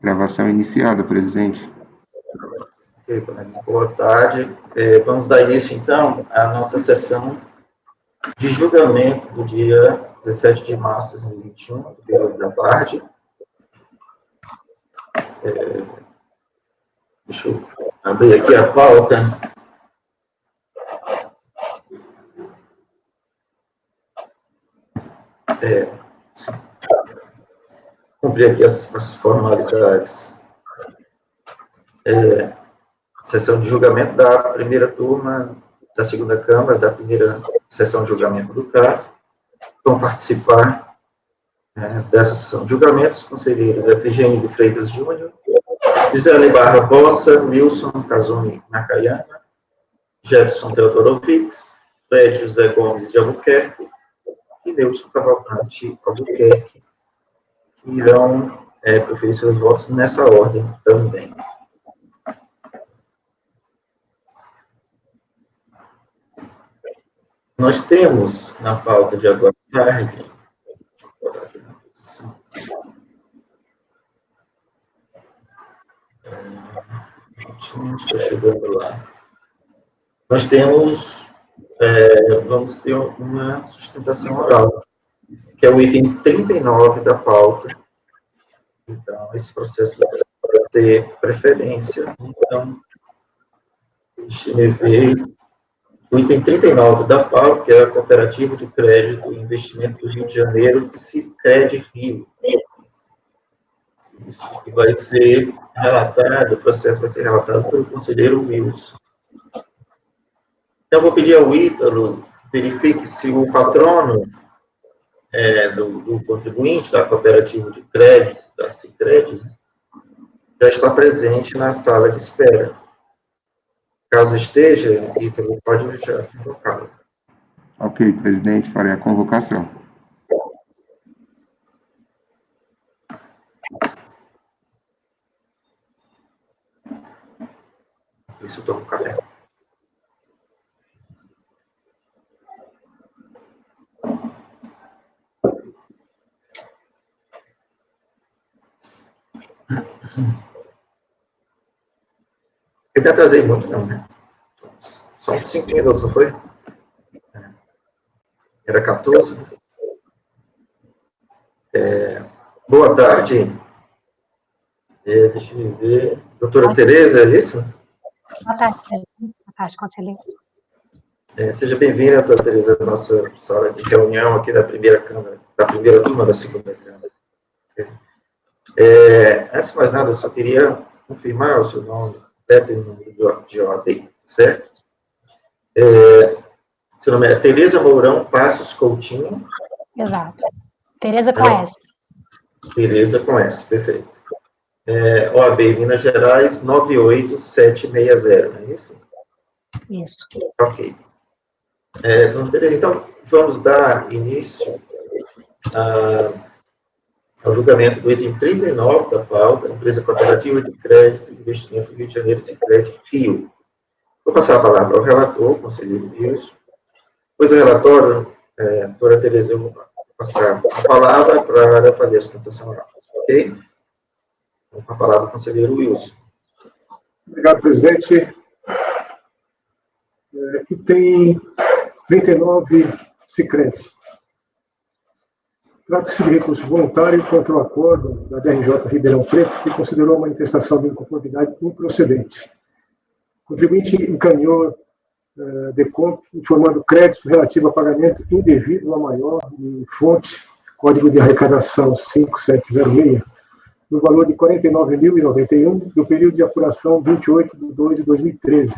Gravação iniciada, presidente. Ok, boa tarde. Vamos dar início, então, à nossa sessão de julgamento do dia 17 de março de 2021, do período da tarde. Deixa eu abrir aqui a pauta. Cumprir aqui as formalidades. Sessão de julgamento da primeira turma da segunda Câmara, da primeira sessão de julgamento do CAF. Vão participar dessa sessão de julgamentos, conselheiros Efigênio de Freitas Júnior, Gisele Barra Bossa, Wilson Kazumi Nakayama, Jefferson Teodorovics, Fred José Gomes de Albuquerque e Neilson Cavalcante Albuquerque, que irão proferir seus votos nessa ordem também. Nós temos na pauta de agora à tarde, estou chegando lá. Nós temos, vamos ter uma sustentação oral, que é o item 39 da pauta. Então, esse processo vai ter preferência. Então, deixa eu ver. O item 39 da pauta, que é a Cooperativa de Crédito e Investimento do Rio de Janeiro, Sicredi Rio. Isso vai ser relatado, o processo vai ser relatado pelo conselheiro Wilson. Então, eu vou pedir ao Ítalo, verifique se o patrono do contribuinte da Cooperativa de Crédito, da Sicredi, já está presente na sala de espera. Caso esteja, Ítalo, pode já convocá-lo. Ok, presidente, farei a convocação. Isso eu tomo café. Eu me atrasei muito, não, né? Só uns 5 minutos, não foi? Era 14. Boa tarde. Deixa eu ver. Doutora Tereza, é isso? Boa tarde, presidente. Boa tarde, conselheiros. Seja bem-vinda, doutora Tereza, à nossa sala de reunião aqui da primeira Câmara, da primeira turma da segunda Câmara. Antes de mais nada, eu só queria confirmar o seu nome completo e o número de OAB, certo? Seu nome é Tereza Mourão Passos Coutinho. Exato. Tereza com S. Tereza com S, perfeito. OAB Minas Gerais 98760, não é isso? Isso. Ok. Tereza, então, vamos dar início ao julgamento do item 39 da pauta, Empresa Cooperativa de Crédito e Investimento do Rio de Janeiro, Sicredi Rio. Vou passar a palavra ao relator, conselheiro Wilson. Depois do relatório, doutora Tereza, eu vou passar a palavra para fazer a sustentação oral. Ok? Então, com a palavra, o conselheiro Wilson. Obrigado, presidente. Item 39, Sicredi. Trata-se de recurso voluntário contra o acordo da DRJ Ribeirão Preto, que considerou a manifestação de inconformidade improcedente. O contribuinte encaminhou DECOMP informando crédito relativo a pagamento indevido a maior de fonte, código de arrecadação 5706, no valor de R$ 49.091, do período de apuração 28/2/2013,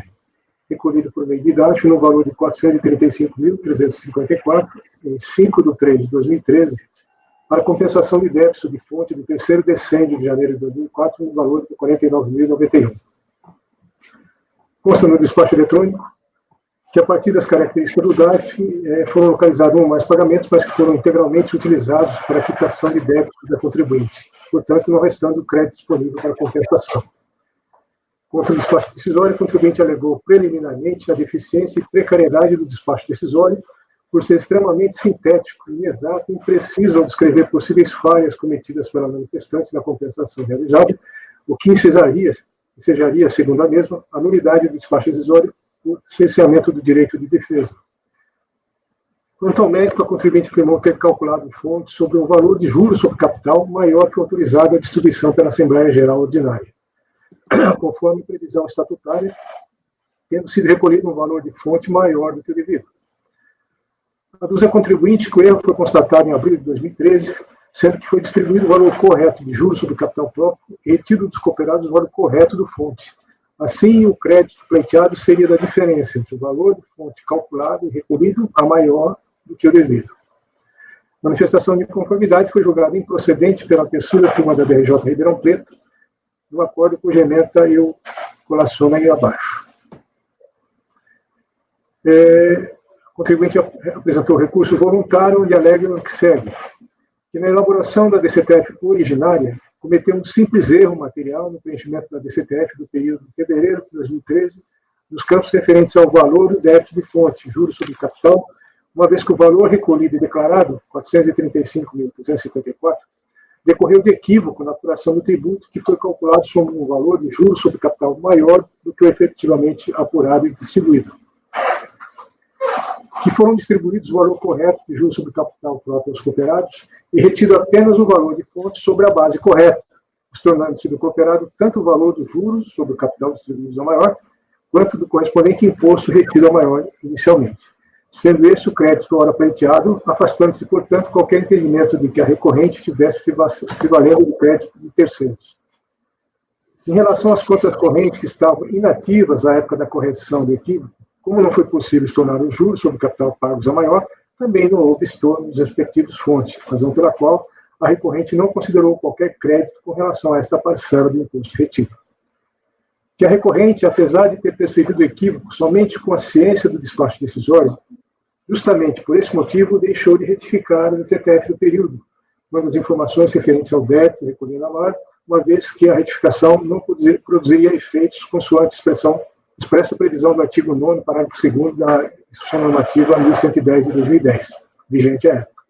recolhido por meio de DARF no valor de R$ 435.354, em 5/3/2013, para compensação de débito de fonte do terceiro decênio de janeiro de 2004, no valor de R$ 49.091. Consta no despacho eletrônico que, a partir das características do DARF, foram localizados um ou mais pagamentos, mas que foram integralmente utilizados para a quitação de débitos da contribuinte, portanto, não restando crédito disponível para compensação. Contra o despacho decisório, o contribuinte alegou preliminarmente a deficiência e precariedade do despacho decisório, por ser extremamente sintético, inexato e impreciso ao descrever possíveis falhas cometidas pela manifestante na compensação realizada, o que ensejaria, segundo a mesma, a nulidade do despacho decisório por cerceamento do direito de defesa. Quanto ao mérito, a contribuinte afirmou ter calculado em fonte sobre o valor de juros sobre capital maior que o autorizado à distribuição pela Assembleia Geral Ordinária, conforme previsão estatutária, tendo sido recolhido um valor de fonte maior do que o devido. Aduz a contribuinte que o erro foi constatado em abril de 2013, sendo que foi distribuído o valor correto de juros sobre capital próprio e retido dos cooperados o valor correto do fonte. Assim, o crédito pleiteado seria da diferença entre o valor de fonte calculado e recolhido a maior do que o devido. A manifestação de inconformidade foi julgada improcedente pela terceira turma da DRJ Ribeirão Preto, no acordo cuja ementa eu colaciono aí abaixo. O contribuinte apresentou recurso voluntário e alega o que segue, que na elaboração da DCTF originária, cometeu um simples erro material no preenchimento da DCTF do período de fevereiro de 2013, nos campos referentes ao valor do débito de fonte, juros sobre capital, uma vez que o valor recolhido e declarado, R$ 435.354, decorreu de equívoco na apuração do tributo, que foi calculado sobre um valor de juros sobre capital maior do que o efetivamente apurado e distribuído. Que foram distribuídos o valor correto de juros sobre capital próprio aos cooperados e retido apenas o valor de fonte sobre a base correta, tornando-se do cooperado tanto o valor dos juros sobre o capital distribuído a maior, quanto do correspondente imposto retido a maior inicialmente. Sendo esse o crédito ora pleiteado, afastando-se, portanto, qualquer entendimento de que a recorrente estivesse se valendo do crédito de terceiros. Em relação às contas correntes que estavam inativas à época da correção do equívoco, como não foi possível estornar os juros sobre o capital pagos a maior, também não houve estorno nos respectivos fontes, razão pela qual a recorrente não considerou qualquer crédito com relação a esta parcela do imposto retido. Que a recorrente, apesar de ter percebido o equívoco somente com a ciência do despacho decisório, justamente por esse motivo deixou de retificar o DCTF do período, quando as informações referentes ao débito recolhido a maior, uma vez que a retificação não produziria efeitos consoante expressa previsão do artigo 9º, parágrafo 2º da Instrução Normativa 1110 de 2010, vigente à época.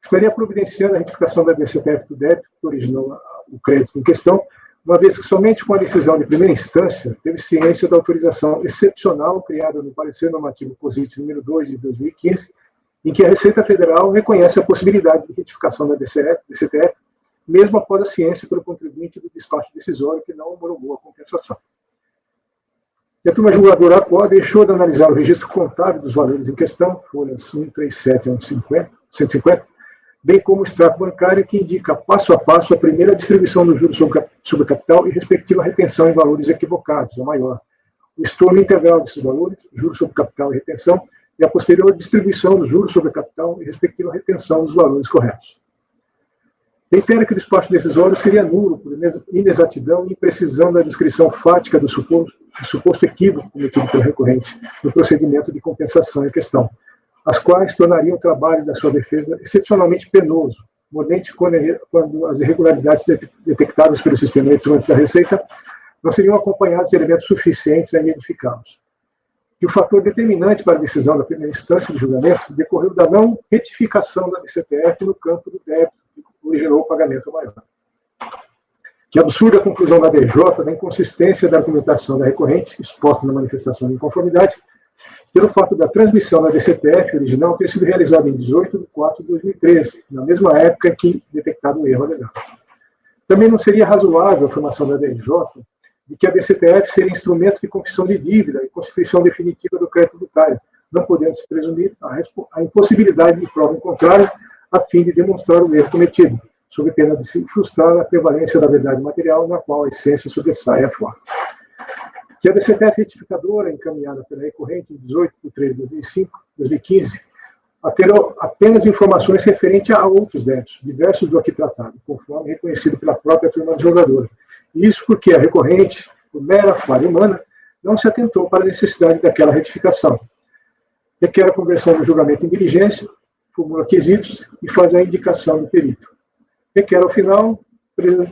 Estaria providenciando a retificação da DCTF do débito, que originou o crédito em questão, uma vez que somente com a decisão de primeira instância teve ciência da autorização excepcional criada no parecer normativo COSIT número 2 de 2015, em que a Receita Federal reconhece a possibilidade de retificação da DCTF, mesmo após a ciência pelo contribuinte do despacho decisório que não homologou a compensação. E a turma julgadora ACO deixou de analisar o registro contábil dos valores em questão, folhas 137 a 150, bem como o extrato bancário que indica passo a passo a primeira distribuição dos juros sobre capital e respectiva retenção em valores equivocados, a maior, o estorno integral desses valores, juros sobre capital e retenção, e a posterior distribuição dos juros sobre capital e respectiva retenção dos valores corretos. Reitera que o despacho decisório seria nulo por inexatidão e imprecisão da descrição fática do suposto equívoco cometido pelo recorrente no procedimento de compensação em questão, as quais tornariam o trabalho da sua defesa excepcionalmente penoso, mordente quando as irregularidades detectadas pelo sistema eletrônico da Receita não seriam acompanhadas de elementos suficientes a identificá-los. E o fator determinante para a decisão da primeira instância de julgamento decorreu da não retificação da DCTF no campo do débito, que originou o pagamento maior. Que absurda conclusão da DJ da inconsistência da argumentação da recorrente, exposta na manifestação de inconformidade, pelo fato da transmissão da DCTF original ter sido realizada em 18 de 4 de 2013, na mesma época em que detectado o erro alegado. Também não seria razoável a afirmação da DJ de que a DCTF seria instrumento de confissão de dívida e constituição definitiva do crédito tributário, não podendo-se presumir a impossibilidade de prova em contrário a fim de demonstrar o erro cometido, sob pena de se frustrar a prevalência da verdade material na qual a essência sobressai a forma. Que a DCTF retificadora, encaminhada pela recorrente em 18 de 3 de 2015, alterou apenas informações referentes a outros débitos, diversos do aqui tratado, conforme reconhecido pela própria turma julgadora. Isso porque a recorrente, por mera falha humana, não se atentou para a necessidade daquela retificação. Requer a conversão do julgamento em diligência, formula quesitos e faz a indicação do perito. Requer, ao final,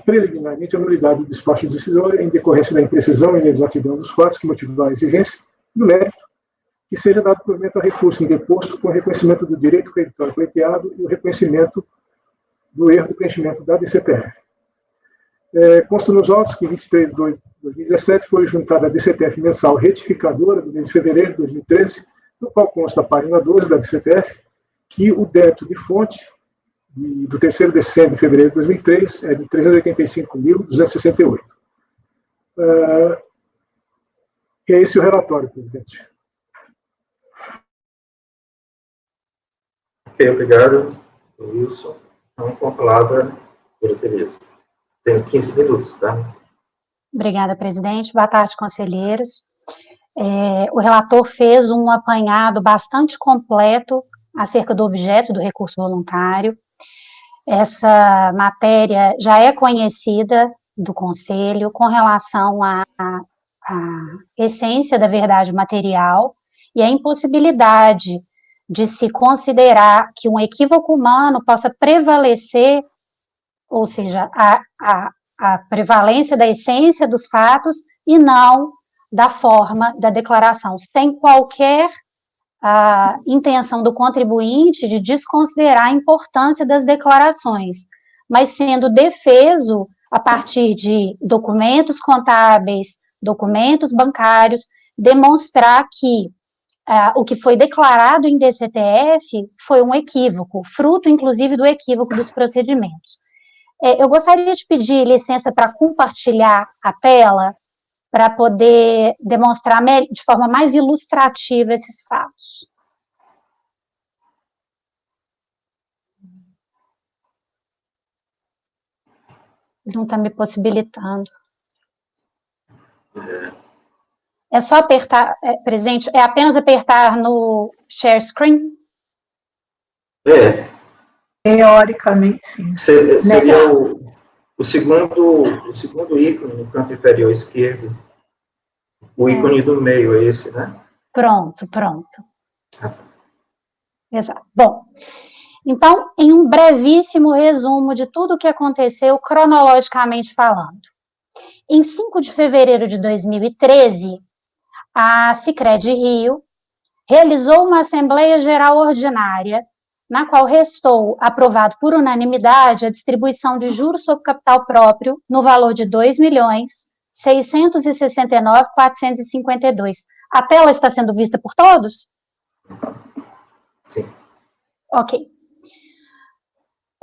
preliminarmente a nulidade do despacho decisório em decorrência da imprecisão e inexatidão dos fatos que motivaram a exigência do mérito, que seja dado provimento a recurso indeposto com o reconhecimento do direito creditório pleiteado e o reconhecimento do erro do preenchimento da DCTF. Consta nos autos que em 23 de 2017 foi juntada a DCTF mensal retificadora do mês de fevereiro de 2013, no qual consta a página 12 da DCTF, que o débito de fonte do 3º decembro de fevereiro de 2003 é de R$ 385.268. E é esse o relatório, presidente. Ok, obrigado, Wilson. Então, com a palavra, doutora Tereza. Tem 15 minutos, tá? Obrigada, presidente. Boa tarde, conselheiros. O relator fez um apanhado bastante completo acerca do objeto do recurso voluntário. Essa matéria já é conhecida do Conselho com relação à essência da verdade material e a impossibilidade de se considerar que um equívoco humano possa prevalecer, ou seja, a prevalência da essência dos fatos e não da forma da declaração, sem qualquer intenção do contribuinte de desconsiderar a importância das declarações, mas sendo defeso a partir de documentos contábeis, documentos bancários, demonstrar que o que foi declarado em DCTF foi um equívoco, fruto, inclusive, do equívoco dos procedimentos. Eu gostaria de pedir licença para compartilhar a tela, para poder demonstrar de forma mais ilustrativa esses fatos. Não está me possibilitando. É só apertar, presidente, é apenas apertar no share screen? Teoricamente, sim. Seria o segundo ícone no canto inferior esquerdo. O ícone do meio é esse, né? Pronto. Exato. Bom, então, em um brevíssimo resumo de tudo o que aconteceu cronologicamente falando. Em 5 de fevereiro de 2013, a Sicredi Rio realizou uma Assembleia Geral Ordinária, na qual restou aprovado por unanimidade a distribuição de juros sobre capital próprio no valor de R$ 2.669.452. A tela está sendo vista por todos? Sim. Ok.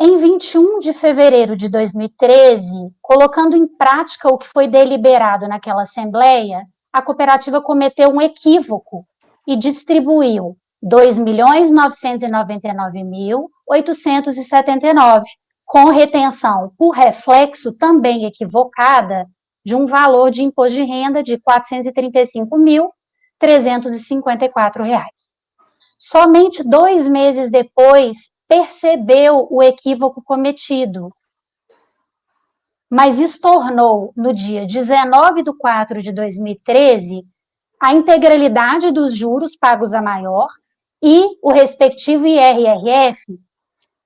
Em 21 de fevereiro de 2013, colocando em prática o que foi deliberado naquela Assembleia, a cooperativa cometeu um equívoco e distribuiu R$ 2.999.879, com retenção por reflexo também equivocada de um valor de imposto de renda de R$ 435.354. Somente 2 meses depois, percebeu o equívoco cometido, mas estornou, no dia 19/4 de 2013, a integralidade dos juros pagos a maior e o respectivo IRRF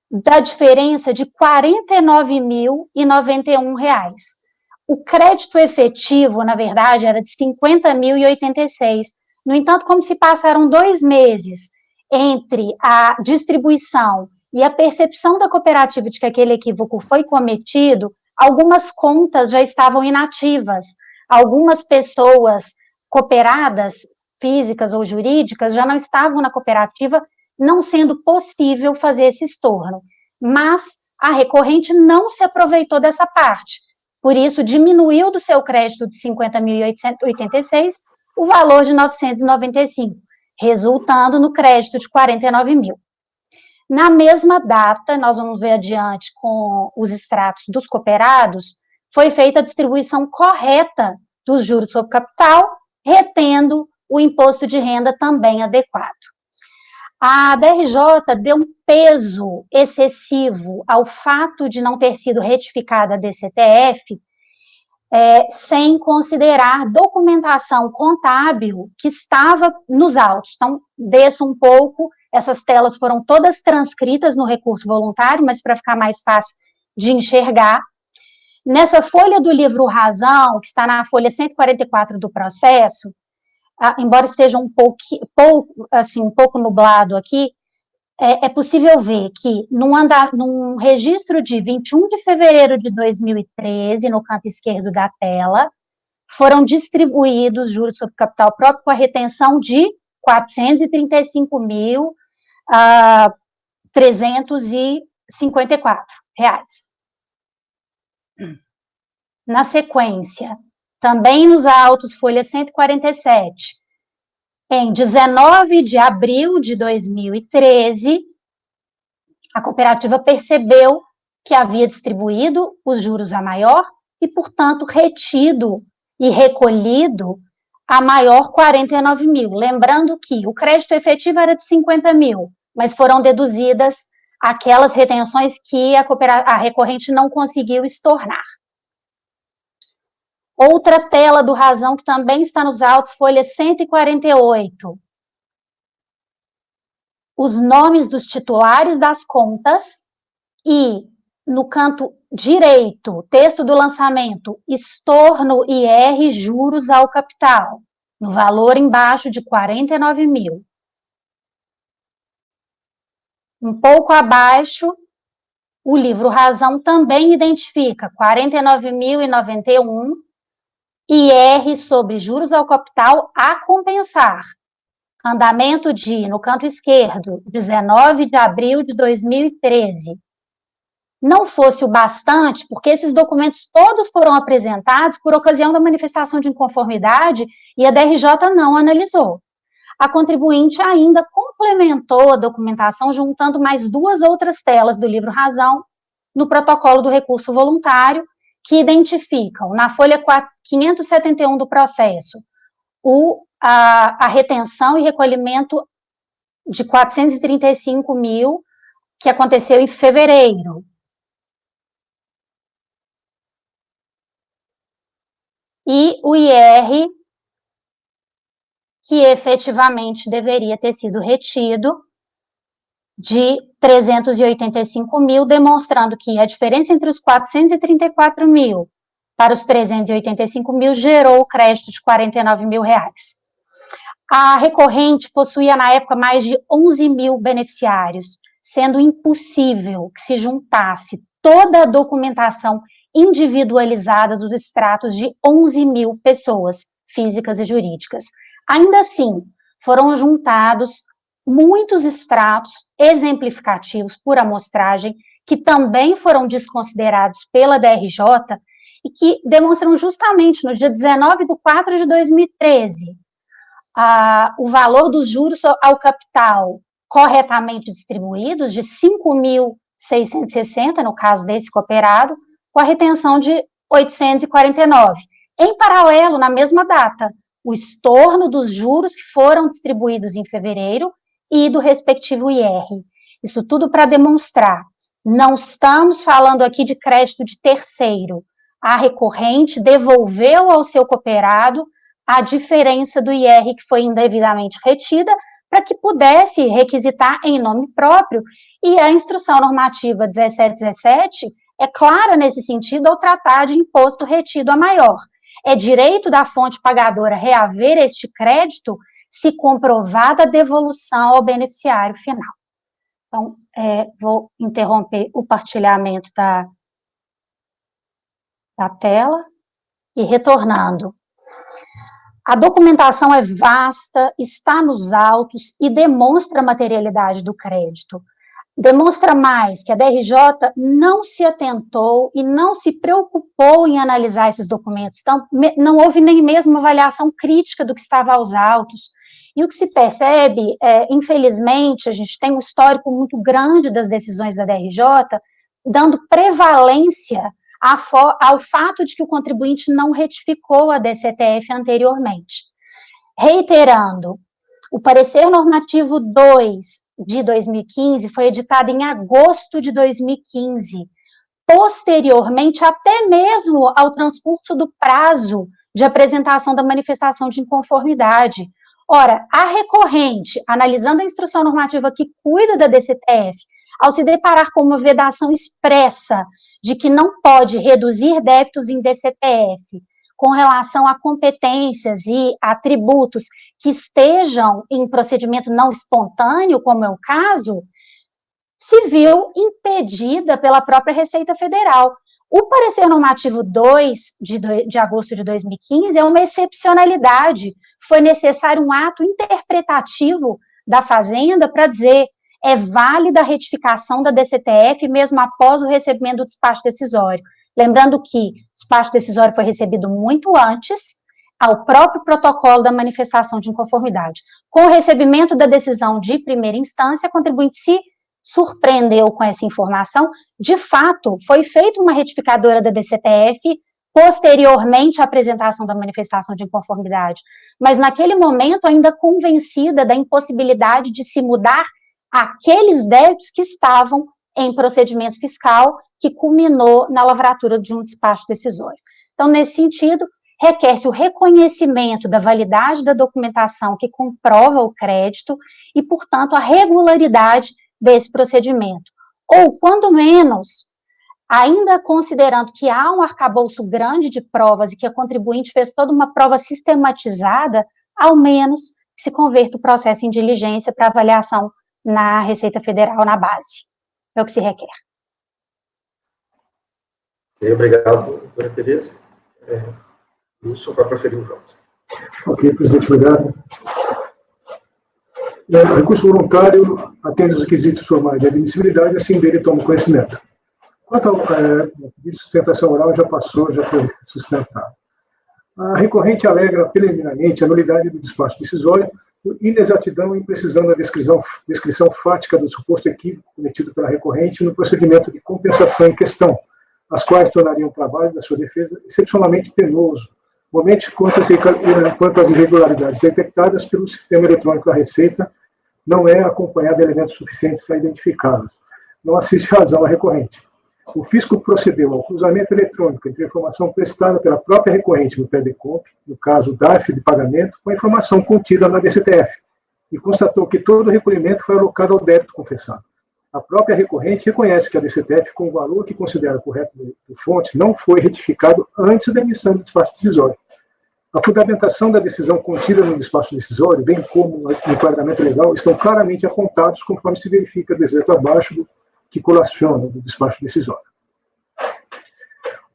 da diferença de R$ 49.091. O crédito efetivo, na verdade, era de R$ 50.086. No entanto, como se passaram 2 meses entre a distribuição e a percepção da cooperativa de que aquele equívoco foi cometido, algumas contas já estavam inativas, algumas pessoas cooperadas, físicas ou jurídicas, já não estavam na cooperativa, não sendo possível fazer esse estorno. Mas a recorrente não se aproveitou dessa parte, por isso diminuiu do seu crédito de 50.886 o valor de 995, resultando no crédito de 49.000. Na mesma data, nós vamos ver adiante com os extratos dos cooperados, foi feita a distribuição correta dos juros sobre capital, retendo o imposto de renda também adequado. A DRJ deu um peso excessivo ao fato de não ter sido retificada a DCTF, sem considerar documentação contábil que estava nos autos. Então, desço um pouco, essas telas foram todas transcritas no recurso voluntário, mas para ficar mais fácil de enxergar. Nessa folha do livro Razão, que está na folha 144 do processo, embora esteja um pouco nublado aqui, é possível ver que num registro de 21 de fevereiro de 2013, no canto esquerdo da tela, foram distribuídos juros sobre capital próprio com a retenção de R$ 435.354. Na sequência, também nos autos, folha 147, em 19 de abril de 2013, a cooperativa percebeu que havia distribuído os juros a maior e, portanto, retido e recolhido a maior 49 mil. Lembrando que o crédito efetivo era de 50 mil, mas foram deduzidas aquelas retenções que a recorrente não conseguiu estornar. Outra tela do Razão, que também está nos autos, folha 148. Os nomes dos titulares das contas e, no canto direito, texto do lançamento, estorno IR juros ao capital, no valor embaixo de 49 mil. Um pouco abaixo, o livro Razão também identifica 49.091 IR sobre juros ao capital a compensar. Andamento no canto esquerdo, 19 de abril de 2013. Não fosse o bastante, porque esses documentos todos foram apresentados por ocasião da manifestação de inconformidade e a DRJ não analisou. A contribuinte ainda complementou a documentação juntando mais 2 outras telas do livro Razão no protocolo do recurso voluntário, que identificam, na folha 571 do processo, a retenção e recolhimento de 435 mil, que aconteceu em fevereiro. E o IR, que efetivamente deveria ter sido retido, de 385 mil, demonstrando que a diferença entre os 434 mil para os 385 mil gerou o crédito de 49 mil reais. A recorrente possuía, na época, mais de 11 mil beneficiários, sendo impossível que se juntasse toda a documentação individualizada dos extratos de 11 mil pessoas físicas e jurídicas. Ainda assim, foram juntados muitos extratos exemplificativos por amostragem, que também foram desconsiderados pela DRJ e que demonstram justamente, no dia 19 de 4 de 2013, o valor dos juros ao capital corretamente distribuídos de 5.660, no caso desse cooperado, com a retenção de 849. Em paralelo, na mesma data, o estorno dos juros que foram distribuídos em fevereiro e do respectivo IR. Isso tudo para demonstrar, não estamos falando aqui de crédito de terceiro. A recorrente devolveu ao seu cooperado a diferença do IR que foi indevidamente retida para que pudesse requisitar em nome próprio, e a instrução normativa 1717 é clara nesse sentido ao tratar de imposto retido a maior. É direito da fonte pagadora reaver este crédito se comprovada a devolução ao beneficiário final. Então, vou interromper o partilhamento da tela e retornando. A documentação é vasta, está nos autos e demonstra a materialidade do crédito. Demonstra mais que a DRJ não se atentou e não se preocupou em analisar esses documentos. Então, não houve nem mesmo uma avaliação crítica do que estava aos autos. E o que se percebe, infelizmente, a gente tem um histórico muito grande das decisões da DRJ, dando prevalência ao fato de que o contribuinte não retificou a DCTF anteriormente. Reiterando, o parecer normativo 2 de 2015 foi editado em agosto de 2015, posteriormente até mesmo ao transcurso do prazo de apresentação da manifestação de inconformidade. Ora, a recorrente, analisando a instrução normativa que cuida da DCTF, ao se deparar com uma vedação expressa de que não pode reduzir débitos em DCTF com relação a competências e atributos que estejam em procedimento não espontâneo, como é o caso, se viu impedida pela própria Receita Federal. O parecer normativo 2 de agosto de 2015 é uma excepcionalidade. Foi necessário um ato interpretativo da Fazenda para dizer é válida a retificação da DCTF mesmo após o recebimento do despacho decisório. Lembrando que o despacho decisório foi recebido muito antes ao próprio protocolo da manifestação de inconformidade. Com o recebimento da decisão de primeira instância, a contribuinte se surpreendeu com essa informação. De fato, foi feita uma retificadora da DCTF posteriormente à apresentação da manifestação de inconformidade, mas naquele momento ainda convencida da impossibilidade de se mudar aqueles débitos que estavam em procedimento fiscal, que culminou na lavratura de um despacho decisório. Então, nesse sentido, requer-se o reconhecimento da validade da documentação que comprova o crédito e, portanto, a regularidade desse procedimento. Ou, quando menos, ainda considerando que há um arcabouço grande de provas e que a contribuinte fez toda uma prova sistematizada, ao menos que se converta o processo em diligência para avaliação na Receita Federal na base. É o que se requer. Obrigado, doutora Tereza. Wilson, para proferir o voto. Ok, presidente, obrigado. O recurso voluntário atende aos requisitos formais de admissibilidade, assim dele toma conhecimento. Quanto ao pedido de sustentação oral, já passou, já foi sustentado. A recorrente alegra preliminarmente a nulidade do despacho decisório por inexatidão e imprecisão da descrição fática do suposto equívoco cometido pela recorrente no procedimento de compensação em questão, as quais tornariam o trabalho da sua defesa excepcionalmente penoso, momente quanto às irregularidades detectadas pelo sistema eletrônico da Receita não é acompanhada de elementos suficientes a identificá-las. Não assiste razão à recorrente. O fisco procedeu ao cruzamento eletrônico entre a informação prestada pela própria recorrente no PDCOMP, no caso DARF de pagamento, com a informação contida na DCTF, e constatou que todo o recolhimento foi alocado ao débito confessado. A própria recorrente reconhece que a DCTF, com o valor que considera correto do fonte, não foi retificado antes da emissão do despacho decisório. A fundamentação da decisão contida no despacho decisório, bem como no enquadramento legal, estão claramente apontados conforme se verifica do exemplo abaixo que colaciona do despacho decisório.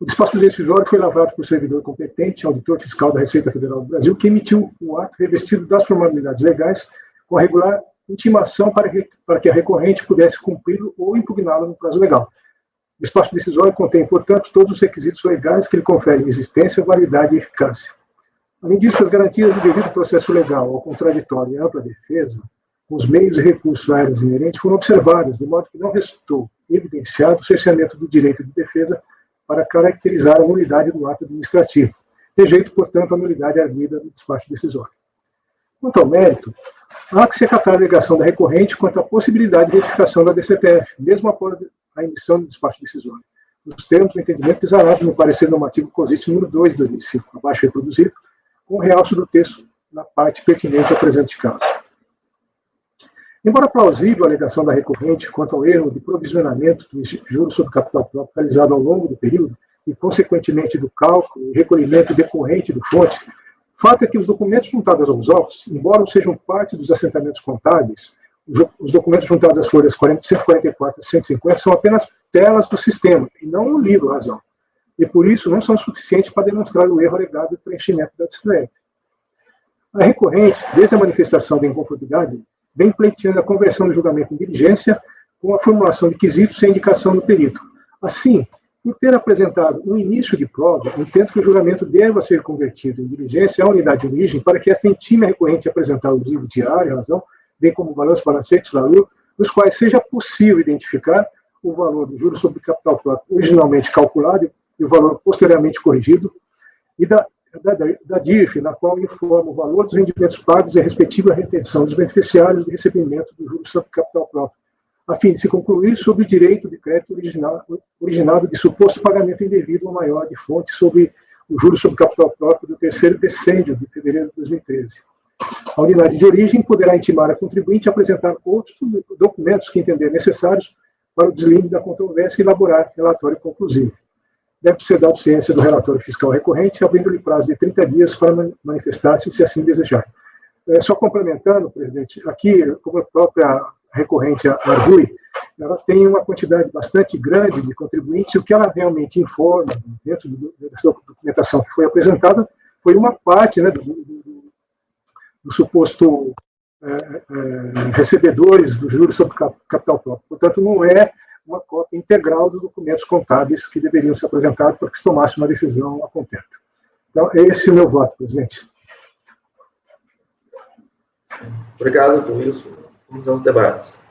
O despacho decisório foi lavrado por servidor competente, auditor fiscal da Receita Federal do Brasil, que emitiu o ato revestido das formalidades legais com a regular intimação para que a recorrente pudesse cumpri-lo ou impugná-lo no prazo legal. O despacho decisório contém, portanto, todos os requisitos legais que lhe conferem existência, validade e eficácia. Além disso, as garantias do devido processo legal ao contraditório e ampla defesa, com os meios e recursos à áreas inerentes, foram observadas, de modo que não restou evidenciado o cerceamento do direito de defesa para caracterizar a nulidade do ato administrativo. Rejeito, portanto, a nulidade arguida do despacho decisório. Quanto ao mérito, há que se acatar a alegação da recorrente quanto à possibilidade de retificação da DCTF, mesmo após a emissão do despacho decisório, nos termos do entendimento exarado no parecer normativo COSIT número 2 de 2005, abaixo reproduzido, com realço do texto na parte pertinente ao presente caso. Embora plausível a alegação da recorrente quanto ao erro de provisionamento do juros sobre capital próprio realizado ao longo do período e, consequentemente, do cálculo e recolhimento decorrente do fonte, fato é que os documentos juntados aos autos, embora sejam parte dos assentamentos contábeis, os documentos juntados às folhas 144 e 150 são apenas telas do sistema, e não um livro razão. E, por isso, não são suficientes para demonstrar o erro alegado do preenchimento da DCTF. A recorrente, desde a manifestação da inconformidade, vem pleiteando a conversão do julgamento em diligência com a formulação de quesitos e a indicação do perito. Assim, por ter apresentado um início de prova, entendo que o julgamento deva ser convertido em diligência à unidade de origem para que esta intime a recorrente apresentar o livro diário, razão, bem como o balanço, balancetes, valor, nos quais seja possível identificar o valor do juro sobre capital próprio originalmente calculado e o valor posteriormente corrigido, e da DIRF, na qual informa o valor dos rendimentos pagos e a respectiva retenção dos beneficiários do recebimento do juro sobre capital próprio, a fim de se concluir sobre o direito de crédito originado de suposto pagamento indevido ou maior de fonte sobre o juro sobre capital próprio do terceiro decêndio de fevereiro de 2013. A unidade de origem poderá intimar a contribuinte a apresentar outros documentos que entender necessários para o deslinde da controvérsia e elaborar relatório conclusivo. Deve ser dado ciência do relatório fiscal recorrente, abrindo-lhe prazo de 30 dias para manifestar-se, se assim desejar. Só complementando, presidente, aqui, como a própria recorrente, a Argui, ela tem uma quantidade bastante grande de contribuintes, e o que ela realmente informa, dentro dessa documentação que foi apresentada, foi uma parte, né, do suposto recebedores do juros sobre capital próprio. Portanto, não é uma cópia integral dos documentos contábeis que deveriam ser apresentados para que se tomasse uma decisão a contento. Então, esse é o meu voto, presidente. Obrigado, Luiz. Vamos aos debates.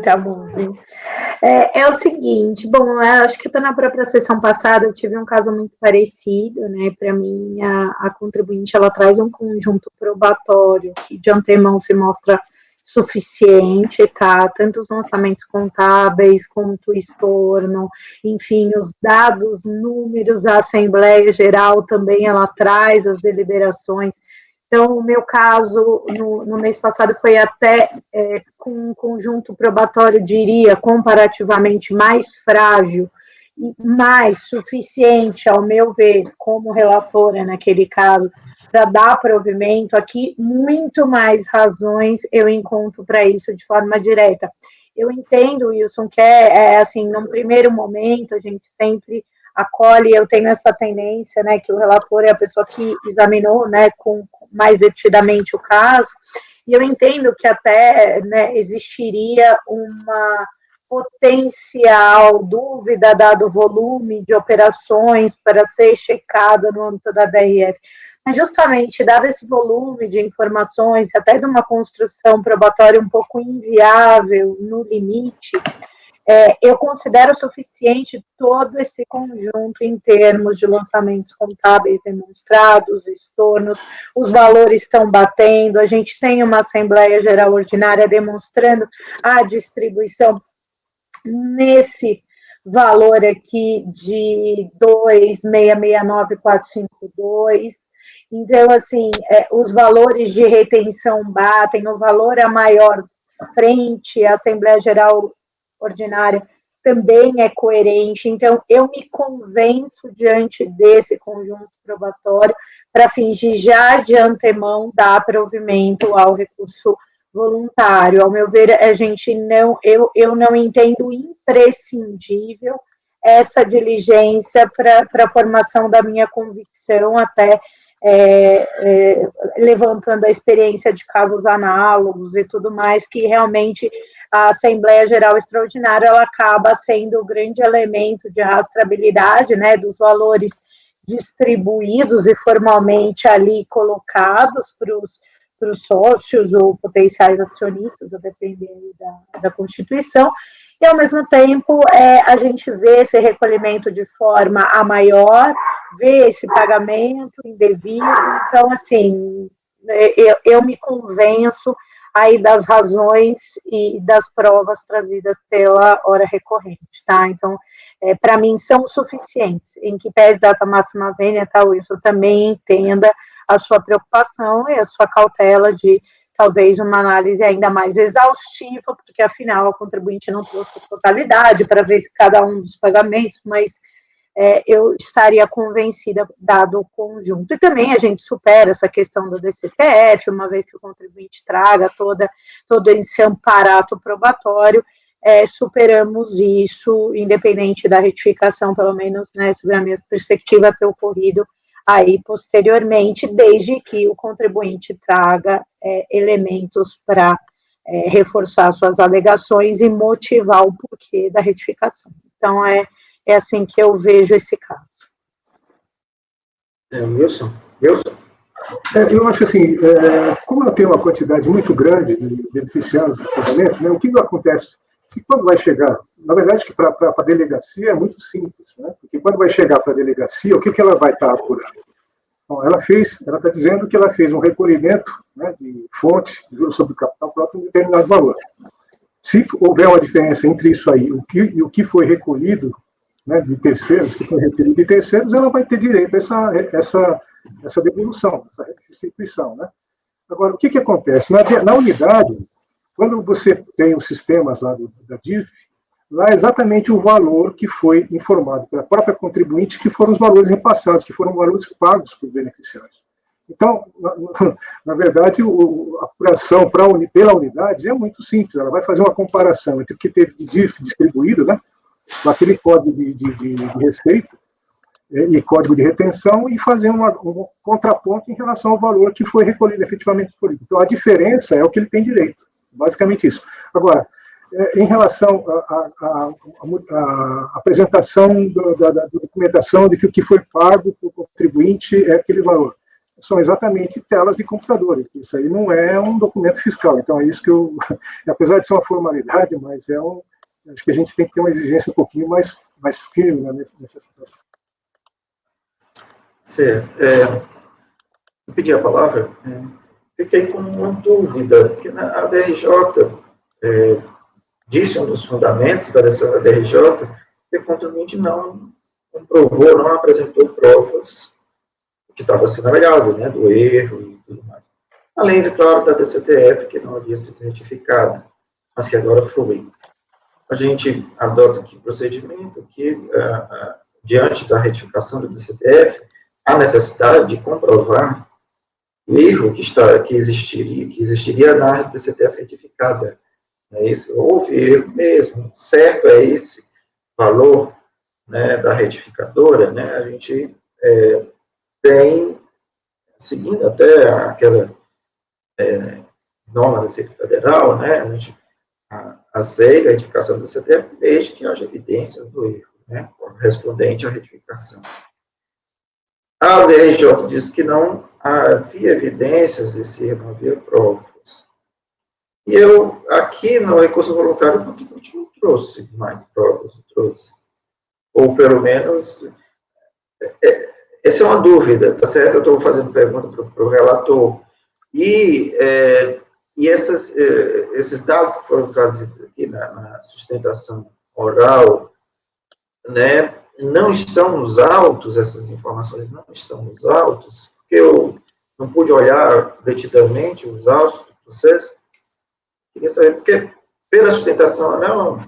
Tá bom. É o seguinte, bom, eu acho que até na própria sessão passada eu tive um caso muito parecido, né? Para mim, a contribuinte ela traz um conjunto probatório que de antemão se mostra suficiente, tá? Tanto os lançamentos contábeis quanto o estorno, enfim, os dados, números, a Assembleia Geral também ela traz as deliberações. Então, o meu caso, no mês passado, foi até com um conjunto probatório, diria, comparativamente mais frágil e mais suficiente, ao meu ver, como relatora naquele caso, para dar provimento. Aqui, muito mais razões eu encontro para isso de forma direta. Eu entendo, Wilson, que assim, num primeiro momento, a gente sempre acolhe, eu tenho essa tendência, né, que o relator é a pessoa que examinou, né, com mais detidamente o caso, e eu entendo que até, né, existiria uma potencial dúvida, dado o volume de operações para ser checada no âmbito da DRF, mas justamente, dado esse volume de informações, até de uma construção probatória um pouco inviável, no limite, eu considero suficiente todo esse conjunto em termos de lançamentos contábeis demonstrados, estornos, os valores estão batendo, a gente tem uma Assembleia Geral Ordinária demonstrando a distribuição nesse valor aqui de 2.669.452. Então, assim, os valores de retenção batem, o valor a maior frente à Assembleia Geral Ordinária também é coerente. Então, eu me convenço diante desse conjunto probatório para fingir já de antemão dar provimento ao recurso voluntário. Ao meu ver, a gente não, eu não entendo imprescindível essa diligência para a formação da minha convicção, até levantando a experiência de casos análogos e tudo mais, que realmente a Assembleia Geral Extraordinária ela acaba sendo o grande elemento de rastreabilidade, né, dos valores distribuídos e formalmente ali colocados para os sócios ou potenciais acionistas, a depender da Constituição, e, ao mesmo tempo, a gente vê esse recolhimento de forma a maior, vê esse pagamento indevido. Então, assim, eu me convenço aí das razões e das provas trazidas pela hora recorrente, tá? Então, para mim, são suficientes. Em que pese data máxima vênia, tá, Wilson, também entenda a sua preocupação e a sua cautela de talvez uma análise ainda mais exaustiva, porque afinal a contribuinte não trouxe a totalidade para ver se cada um dos pagamentos, mas eu estaria convencida, dado o conjunto. E também a gente supera essa questão do DCPF, uma vez que o contribuinte traga todo esse amparato probatório, superamos isso, independente da retificação, pelo menos, né, sobre a minha perspectiva, ter ocorrido aí posteriormente, desde que o contribuinte traga elementos para reforçar suas alegações e motivar o porquê da retificação. Então, é assim que eu vejo esse caso. Wilson? Eu acho assim, como eu tenho uma quantidade muito grande de beneficiários do pagamento, né, o que acontece? Se quando vai chegar, na verdade, que para a delegacia é muito simples, né? Porque quando vai chegar para a delegacia, o que ela vai estar apurando? Bom, ela está dizendo que ela fez um recolhimento, né, de fonte, de juros sobre capital próprio, em determinado valor. Se houver uma diferença entre isso aí e o que foi recolhido, né, de terceiros, que foi recolhido de terceiros, ela vai ter direito a essa devolução, essa restituição, né? Agora, o que acontece? Na unidade, quando você tem os sistemas lá da DIF, lá exatamente o valor que foi informado pela própria contribuinte, que foram os valores repassados, que foram valores pagos por beneficiários. Então, na verdade, a apuração pela unidade é muito simples, ela vai fazer uma comparação entre o que teve de DIF distribuído, né, com aquele código de receita e código de retenção, e fazer um contraponto em relação ao valor que foi recolhido, efetivamente recolhido. Então, a diferença é o que ele tem direito, basicamente isso. Agora, em relação à apresentação da documentação de que o que foi pago por contribuinte é aquele valor, são exatamente telas de computador. Isso aí não é um documento fiscal. Então, é isso que apesar de ser uma formalidade, mas acho que a gente tem que ter uma exigência um pouquinho mais firme, né, nessa situação. Certo. Eu pedi a palavra, fiquei com uma dúvida, porque a DRJ disse um dos fundamentos da decisão da DRJ que o contribuinte não comprovou, não apresentou provas que estava sendo alegado, né, do erro e tudo mais. Além, de, claro, da DCTF, que não havia sido retificada, mas que agora foi. A gente adota aqui o procedimento que, diante da retificação do DCTF, há necessidade de comprovar o erro que existiria na DCTF retificada. Houve erro mesmo, certo é esse valor, né, da retificadora, né, a gente tem, seguindo até aquela norma da Receita Federal, né, a ZEI da retificação do CTF, desde que haja evidências do erro, né, correspondente à retificação. A DRJ diz que não havia evidências desse erro, não havia provas. E eu, aqui no recurso voluntário, não trouxe mais provas, não trouxe. Ou, pelo menos, essa é uma dúvida, tá certo? Eu estou fazendo pergunta para o relator. E esses dados que foram trazidos aqui na sustentação oral, né, não estão nos autos, essas informações não estão nos autos, porque eu não pude olhar detidamente os autos do processo. Queria saber, porque pela sustentação oral,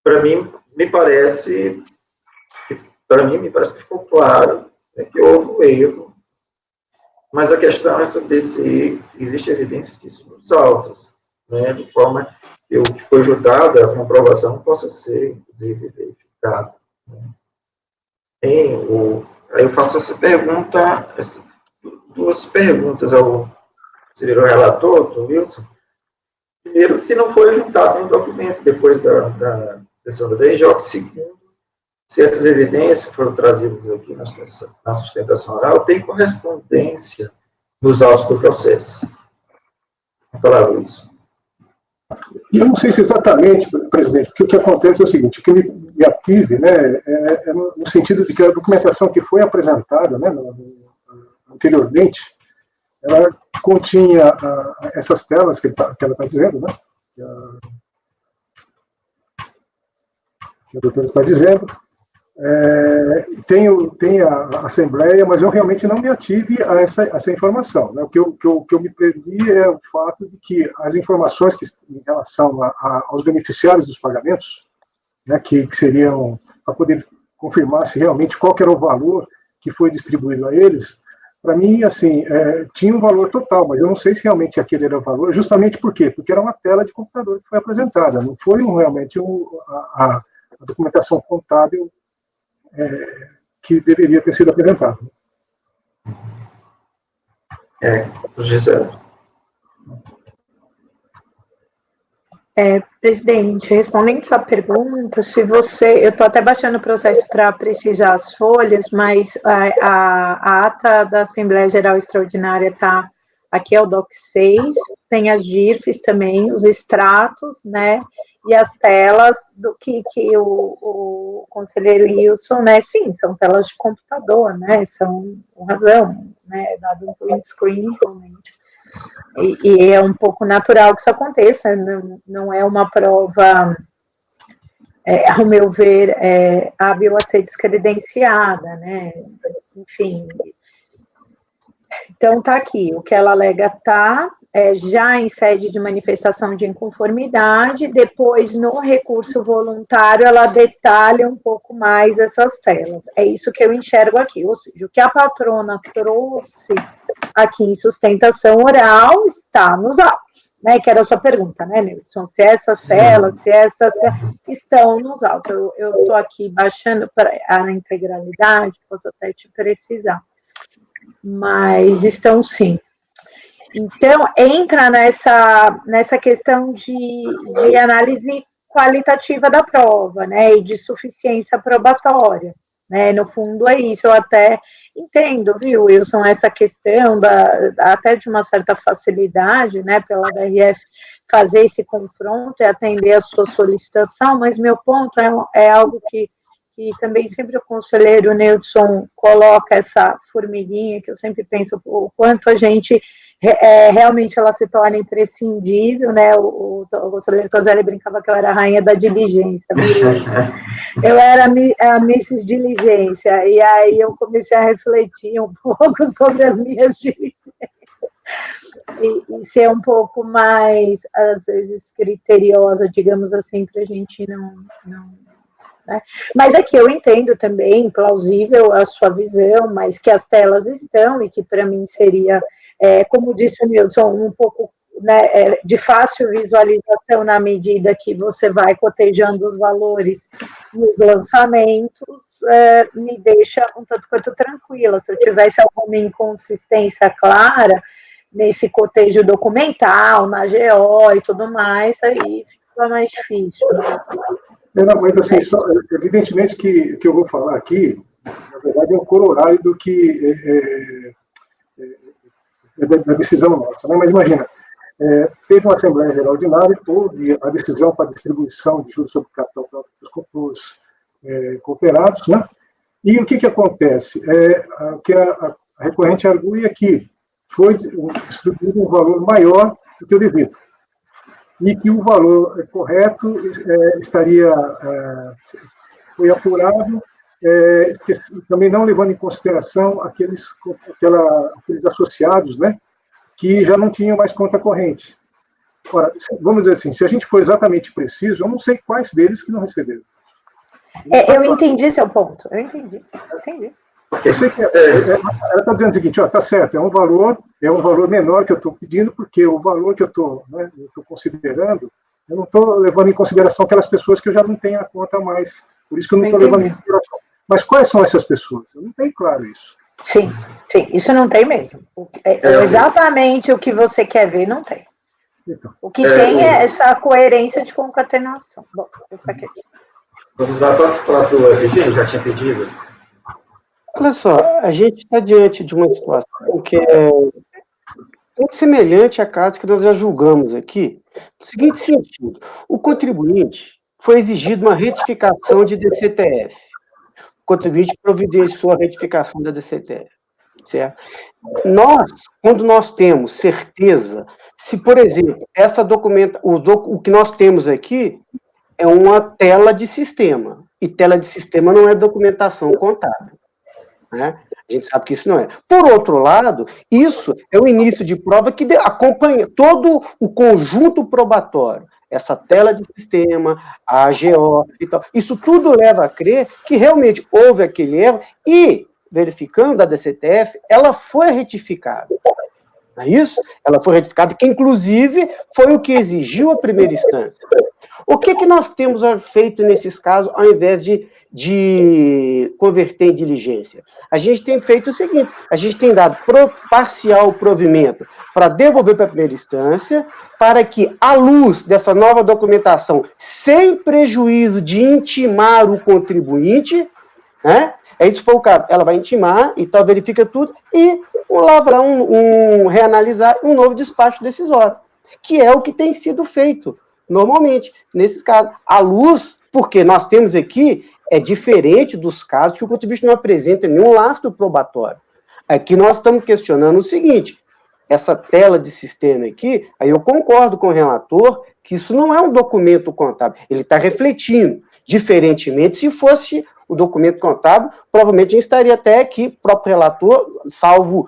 para mim, me parece que ficou claro, né, que houve um erro, mas a questão é saber se existe evidência disso nos autos, né, de forma que o que foi julgado, a comprovação, possa ser, inclusive, verificada. Né. Aí eu faço essa pergunta, duas perguntas ao senhor relator, Dr. Wilson. Primeiro, se não foi juntado um documento depois da decisão da DRJ. Segundo, se essas evidências foram trazidas aqui na sustentação oral, tem correspondência nos autos do processo. Vou falar isso. Eu não sei se exatamente, presidente, porque o que acontece é o seguinte, o que me ative, né, é no sentido de que a documentação que foi apresentada, né, anteriormente, ela continha essas telas que ela está dizendo, né, que o doutor está dizendo, tem a Assembleia, mas eu realmente não me ative a essa informação. Né? O que eu me prendi é o fato de que as informações em relação aos beneficiários dos pagamentos, né, que seriam para poder confirmar se realmente qual que era o valor que foi distribuído a eles, para mim, assim, tinha um valor total, mas eu não sei se realmente aquele era o valor, justamente por quê? Porque era uma tela de computador que foi apresentada, não foi realmente a documentação contábil que deveria ter sido apresentada. Gisele. Presidente, respondendo sua pergunta, eu estou até baixando o processo para precisar as folhas, mas a ata da Assembleia Geral Extraordinária está aqui, é o DOC 6, tem as GIRFs também, os extratos, né, e as telas do que o conselheiro Wilson, né, sim, são telas de computador, né, são com razão, né, dado um print screen, realmente. E é um pouco natural que isso aconteça, não é uma prova, ao meu ver, hábil a ser descredenciada, né, enfim. Então, está aqui, o que ela alega está, já em sede de manifestação de inconformidade, depois no recurso voluntário ela detalha um pouco mais essas telas. É isso que eu enxergo aqui, ou seja, o que a patrona trouxe aqui em sustentação oral está nos autos, né, que era a sua pergunta, né, Nilson, se essas telas, se essas estão nos autos. Eu estou aqui baixando para a integralidade, posso até te precisar, mas estão sim. Então, entra nessa questão de análise qualitativa da prova, né, e de suficiência probatória, né, no fundo é isso. Eu até entendo, viu, Wilson, essa questão até de uma certa facilidade, né, pela DRF fazer esse confronto e atender a sua solicitação, mas meu ponto é algo que também sempre o conselheiro Nilson coloca essa formiguinha, que eu sempre penso o quanto a gente realmente ela se torna imprescindível, né? O conselheiro Tozelli brincava que eu era a rainha da diligência, eu era a Mrs. Diligência, e aí eu comecei a refletir um pouco sobre as minhas diligências, e ser um pouco mais, às vezes, criteriosa, digamos assim, para a gente não né? Mas aqui eu entendo também, plausível a sua visão, mas que as telas estão e que para mim seria, como disse o Nilson, um pouco, né, de fácil visualização na medida que você vai cotejando os valores e os lançamentos, me deixa um tanto quanto tranquila. Se eu tivesse alguma inconsistência clara nesse cotejo documental, na GO e tudo mais, aí fica mais difícil. Né? Não, mas assim, evidentemente que eu vou falar aqui, na verdade, é um corolário do que da decisão nossa, né? Mas imagina, teve uma Assembleia Geral Ordinária, houve a decisão para a distribuição de juros sobre capital próprio para os cooperados, né? E o que acontece? O que a recorrente argui é que foi distribuído um valor maior do que o devido, e que o valor correto foi apurado, também não levando em consideração aqueles associados, né, que já não tinham mais conta corrente. Ora, vamos dizer assim, se a gente for exatamente preciso, eu não sei quais deles que não receberam. Eu entendi seu ponto, eu entendi. Eu sei que ela está dizendo o seguinte, ó, tá certo, é um valor menor que eu estou pedindo, porque o valor que eu estou considerando, eu não estou levando em consideração aquelas pessoas que eu já não tenho a conta mais, por isso que eu não estou levando em consideração. Mas quais são essas pessoas? Eu não tenho claro isso. Sim, isso não tem mesmo. Exatamente o que você quer ver, não tem. Então, o que tem é essa coerência de concatenação. Bom, vamos lá, posso falar para o Virgínio, já tinha pedido? Olha só, a gente está diante de uma situação que é muito semelhante a casos que nós já julgamos aqui, no seguinte sentido: o contribuinte foi exigido uma retificação de DCTF. O contribuinte providenciou a retificação da DCTF, certo? Quando nós temos certeza, se, por exemplo, o que nós temos aqui é uma tela de sistema, e tela de sistema não é documentação contábil. Né? A gente sabe que isso não é. Por outro lado, isso é o início de prova que acompanha todo o conjunto probatório, essa tela de sistema, a AGO e tal. Isso tudo leva a crer que realmente houve aquele erro e, verificando a DCTF, ela foi retificada. Não é isso? Ela foi retificada, que inclusive foi o que exigiu a primeira instância. O que nós temos feito nesses casos, ao invés de converter em diligência? A gente tem feito o seguinte: a gente tem dado parcial provimento para devolver para a primeira instância, para que, à luz dessa nova documentação, sem prejuízo de intimar o contribuinte, né? Esse foi o caso, ela vai intimar e tal, verifica tudo, e lavrar reanalisar um novo despacho decisório, que é o que tem sido feito normalmente, nesses casos. À luz, porque nós temos aqui, é diferente dos casos que o contribuinte não apresenta nenhum lastro probatório. Aqui nós estamos questionando o seguinte: essa tela de sistema aqui, aí eu concordo com o relator que isso não é um documento contábil, ele está refletindo, diferentemente se fosse o documento contábil, provavelmente a gente estaria até aqui, próprio relator, salvo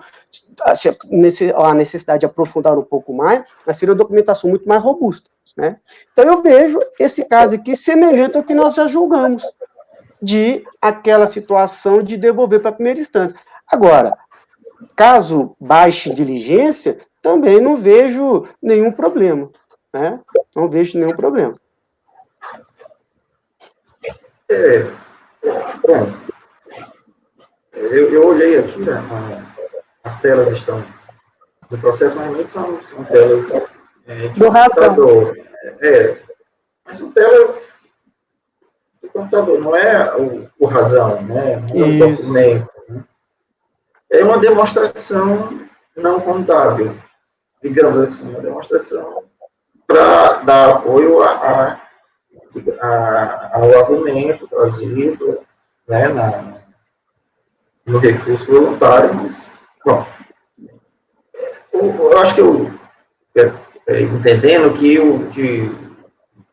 a necessidade de aprofundar um pouco mais, mas seria uma documentação muito mais robusta, né? Então, eu vejo esse caso aqui semelhante ao que nós já julgamos, de aquela situação de devolver para a primeira instância. Agora, caso baixe diligência, também não vejo nenhum problema, né? Não vejo nenhum problema. Bom, eu olhei aqui, né, as telas estão do processo, realmente são telas de Do razão. computador. Mas são telas do computador, não é o razão, né? Não é o documento. Né? É uma demonstração não contábil, digamos assim, uma demonstração para dar apoio ao argumento trazido, né, no recurso voluntário, mas, bom, eu acho que entendendo que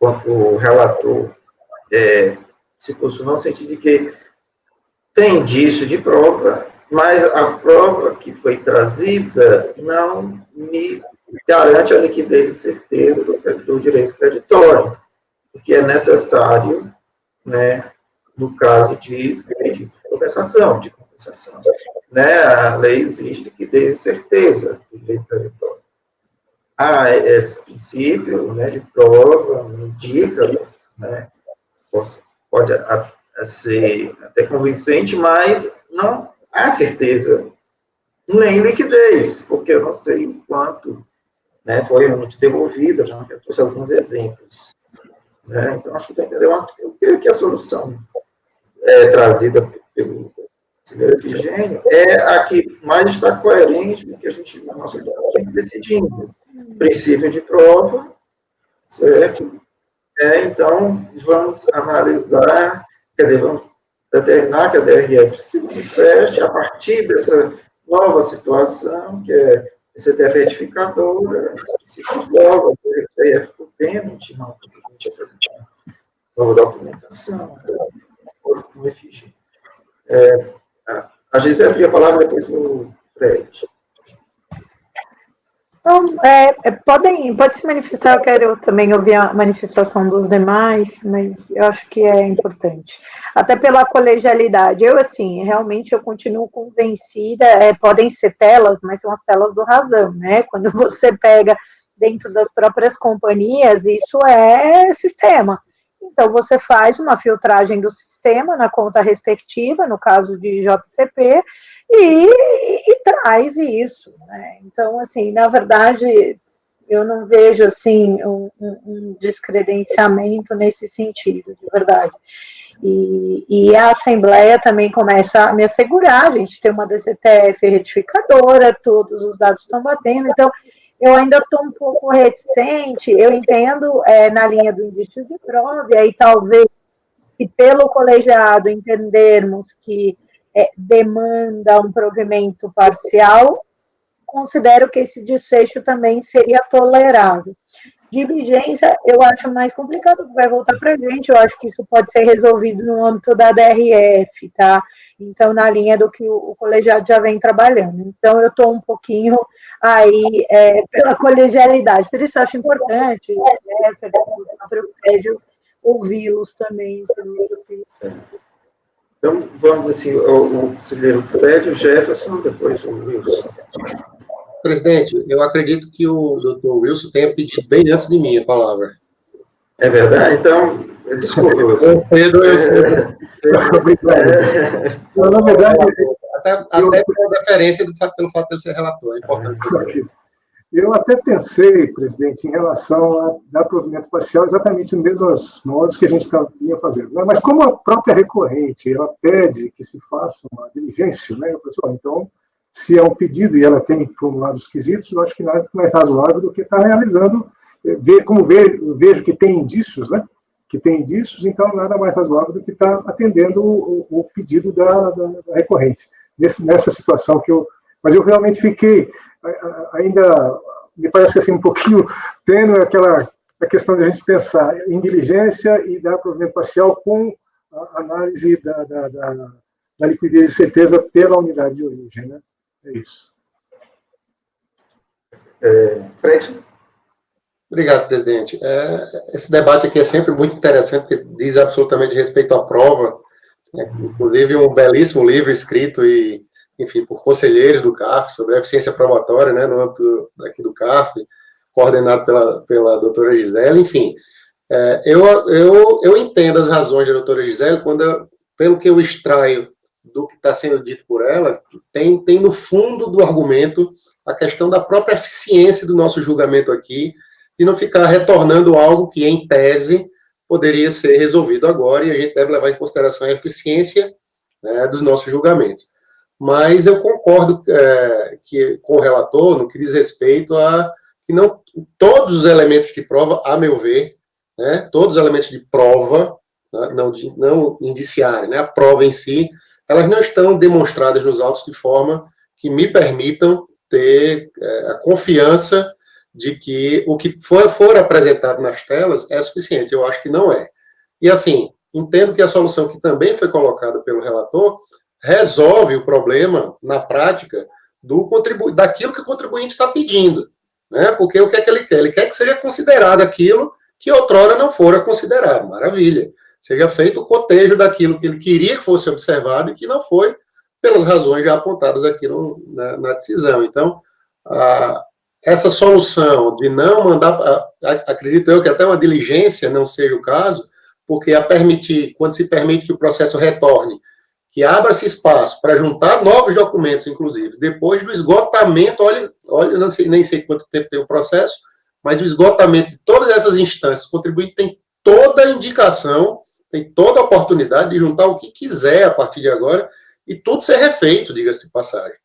o relator se posicionou no sentido de que tem indício de prova, mas a prova que foi trazida não me garante a liquidez e certeza do direito creditório, o que é necessário, né, no caso de compensação, né, a lei exige liquidez e certeza do direito creditório. Esse princípio, né, de prova indica, né, pode ser até convincente, mas não há certeza, nem liquidez, porque eu não sei o quanto, né, foi realmente devolvida, já trouxe alguns exemplos. Né? Então, acho que para entender, eu creio que a solução trazida pelo conselheiro Efigênio é a que mais está coerente com o que a gente, na nossa opinião, decidindo. Princípio de prova, certo? Então, vamos analisar, quer dizer, vamos determinar que a DRF se manifeste a partir dessa nova situação, que é CTF retificadora, esse princípio de prova, a DRF potente, não potente apresentar nova documentação, com Efigênio. A Gisele queria falar depois do Fred. Então, pode se manifestar, eu quero também ouvir a manifestação dos demais, mas eu acho que é importante. Até pela colegialidade. Eu, assim, realmente eu continuo convencida, podem ser telas, mas são as telas do razão, né? Quando você pega dentro das próprias companhias, isso é sistema. Então, você faz uma filtragem do sistema na conta respectiva, no caso de JCP, e traz isso, né? Então, assim, na verdade, eu não vejo, assim, um descredenciamento nesse sentido, de verdade. E a Assembleia também começa a me assegurar, a gente tem uma DCTF retificadora, todos os dados estão batendo, então, eu ainda estou um pouco reticente, eu entendo na linha do indício de prova, e aí talvez, se pelo colegiado entendermos que demanda um provimento parcial, considero que esse desfecho também seria tolerável. Diligência, eu acho mais complicado, vai voltar para a gente, eu acho que isso pode ser resolvido no âmbito da DRF, tá? Então, na linha do que o colegiado já vem trabalhando. Então, eu estou um pouquinho aí pela colegialidade, por isso eu acho importante, para o prédio, ouvi-los também. Então, vamos assim, o conselheiro Fred, o Jefferson, depois o Wilson. Presidente, eu acredito que o doutor Wilson tenha pedido bem antes de mim a palavra. É verdade? Então, desculpa, Wilson. Na verdade, até pela deferência pelo fato de ele ser relator, é importante. Eu até pensei, presidente, em relação a dar provimento parcial exatamente nos mesmos modos que a gente vinha fazendo. Mas como a própria recorrente, ela pede que se faça uma diligência, né, pessoal? Então, se é um pedido e ela tem formulado os quesitos, eu acho que nada mais razoável do que estar realizando, vejo que tem indícios, né? Que tem indícios, então nada mais razoável do que estar atendendo o pedido da recorrente. Nessa situação que eu... Mas eu realmente fiquei... ainda me parece assim um pouquinho tendo a questão de a gente pensar em diligência e dar provimento parcial com a análise da liquidez e certeza pela unidade de origem, né? É isso. Fred? Obrigado, presidente. Esse debate aqui é sempre muito interessante, porque diz absolutamente respeito à prova, né? Inclusive um belíssimo livro escrito e, enfim, por conselheiros do CAF sobre a eficiência probatória, né, no âmbito daqui do CAF, coordenado pela doutora Gisele. Enfim, eu entendo as razões da doutora Gisele pelo que eu extraio do que está sendo dito por ela, tem no fundo do argumento a questão da própria eficiência do nosso julgamento aqui, de não ficar retornando algo que, em tese, poderia ser resolvido agora, e a gente deve levar em consideração a eficiência, né, dos nossos julgamentos. Mas eu concordo com o relator no que diz respeito a que não todos os elementos de prova, a meu ver, né, todos os elementos de prova, né, não indiciária, né, a prova em si, elas não estão demonstradas nos autos de forma que me permitam ter a confiança de que o que for apresentado nas telas é suficiente. Eu acho que não é. E, assim, entendo que a solução que também foi colocada pelo relator resolve o problema, na prática, daquilo que o contribuinte está pedindo. Né? Porque o que é que ele quer? Ele quer que seja considerado aquilo que outrora não fora considerado. Maravilha. Seja feito o cotejo daquilo que ele queria que fosse observado e que não foi, pelas razões já apontadas aqui na decisão. Então, essa solução de não mandar, acredito eu que até uma diligência não seja o caso, porque quando se permite que o processo retorne, que abra-se espaço para juntar novos documentos, inclusive, depois do esgotamento, olha, nem sei quanto tempo tem o processo, mas do esgotamento de todas essas instâncias, o contribuinte tem toda a indicação, tem toda a oportunidade de juntar o que quiser a partir de agora e tudo ser refeito, diga-se de passagem.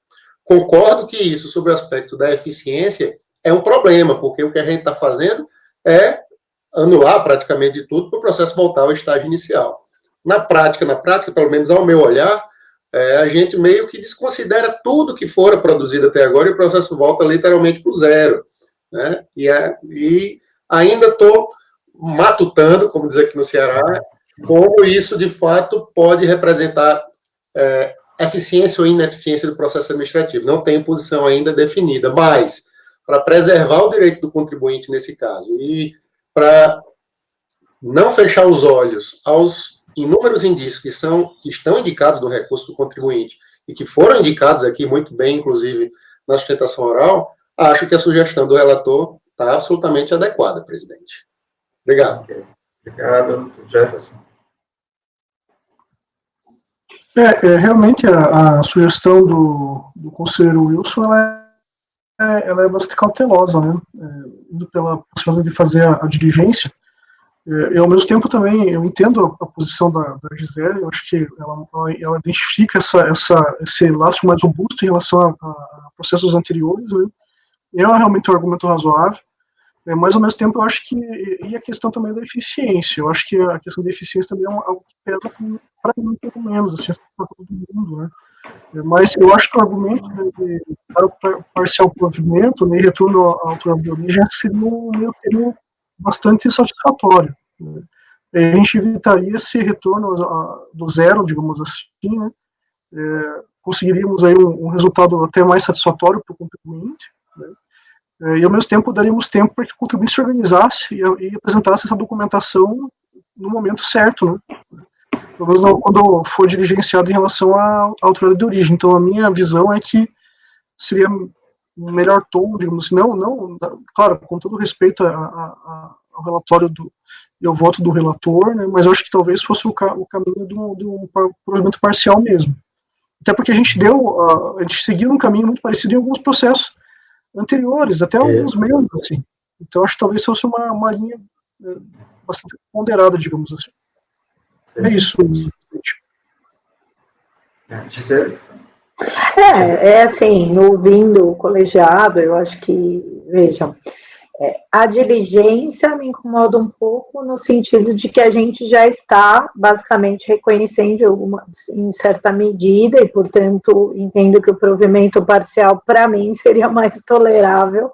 Concordo que isso, sobre o aspecto da eficiência, é um problema, porque o que a gente está fazendo é anular praticamente tudo para o processo voltar ao estágio inicial. Na prática, pelo menos ao meu olhar, a gente meio que desconsidera tudo que fora produzido até agora e o processo volta literalmente para o zero. Né? E ainda estou matutando, como diz aqui no Ceará, como isso, de fato, pode representar eficiência ou ineficiência do processo administrativo. Não tenho posição ainda definida, mas para preservar o direito do contribuinte nesse caso e para não fechar os olhos aos inúmeros indícios que estão indicados no recurso do contribuinte e que foram indicados aqui muito bem, inclusive, na sustentação oral, acho que a sugestão do relator está absolutamente adequada, presidente. Obrigado. Okay. Obrigado, Jefferson. Realmente, a sugestão do conselheiro Wilson, ela é bastante cautelosa, né? Indo pela possibilidade de fazer a diligência. E, ao mesmo tempo, também, eu entendo a posição da Gisele, eu acho que ela identifica esse laço mais robusto em relação a processos anteriores, né? E é realmente um argumento razoável. Mas, ao mesmo tempo, eu acho que, e a questão também da eficiência, eu acho que a questão da eficiência também é algo que pesa para mim um pouco menos, assim, para todo mundo, né? Mas eu acho que o argumento para o parcial provimento, né, e retorno ao autor de origem, seria um meio termo bastante satisfatório. Né? A gente evitaria esse retorno do zero, digamos assim, né? Conseguiríamos aí um resultado até mais satisfatório para o contribuinte, né? E, ao mesmo tempo, daríamos tempo para que o contribuinte se organizasse e apresentasse essa documentação no momento certo, né? Pelo menos quando for diligenciado em relação à autoridade de origem. Então, a minha visão é que seria um melhor tom, digamos assim, claro, com todo respeito ao relatório e ao voto do relator, né, mas eu acho que talvez fosse o caminho de um provimento parcial mesmo. Até porque a gente seguiu um caminho muito parecido em alguns processos anteriores, até alguns meses, assim. Então, acho que talvez fosse uma linha bastante ponderada, digamos assim. Sim. É isso, gente. Gisele? Assim, ouvindo o colegiado, eu acho que, vejam, a diligência me incomoda um pouco no sentido de que a gente já está, basicamente, reconhecendo em certa medida, e, portanto, entendo que o provimento parcial, para mim, seria mais tolerável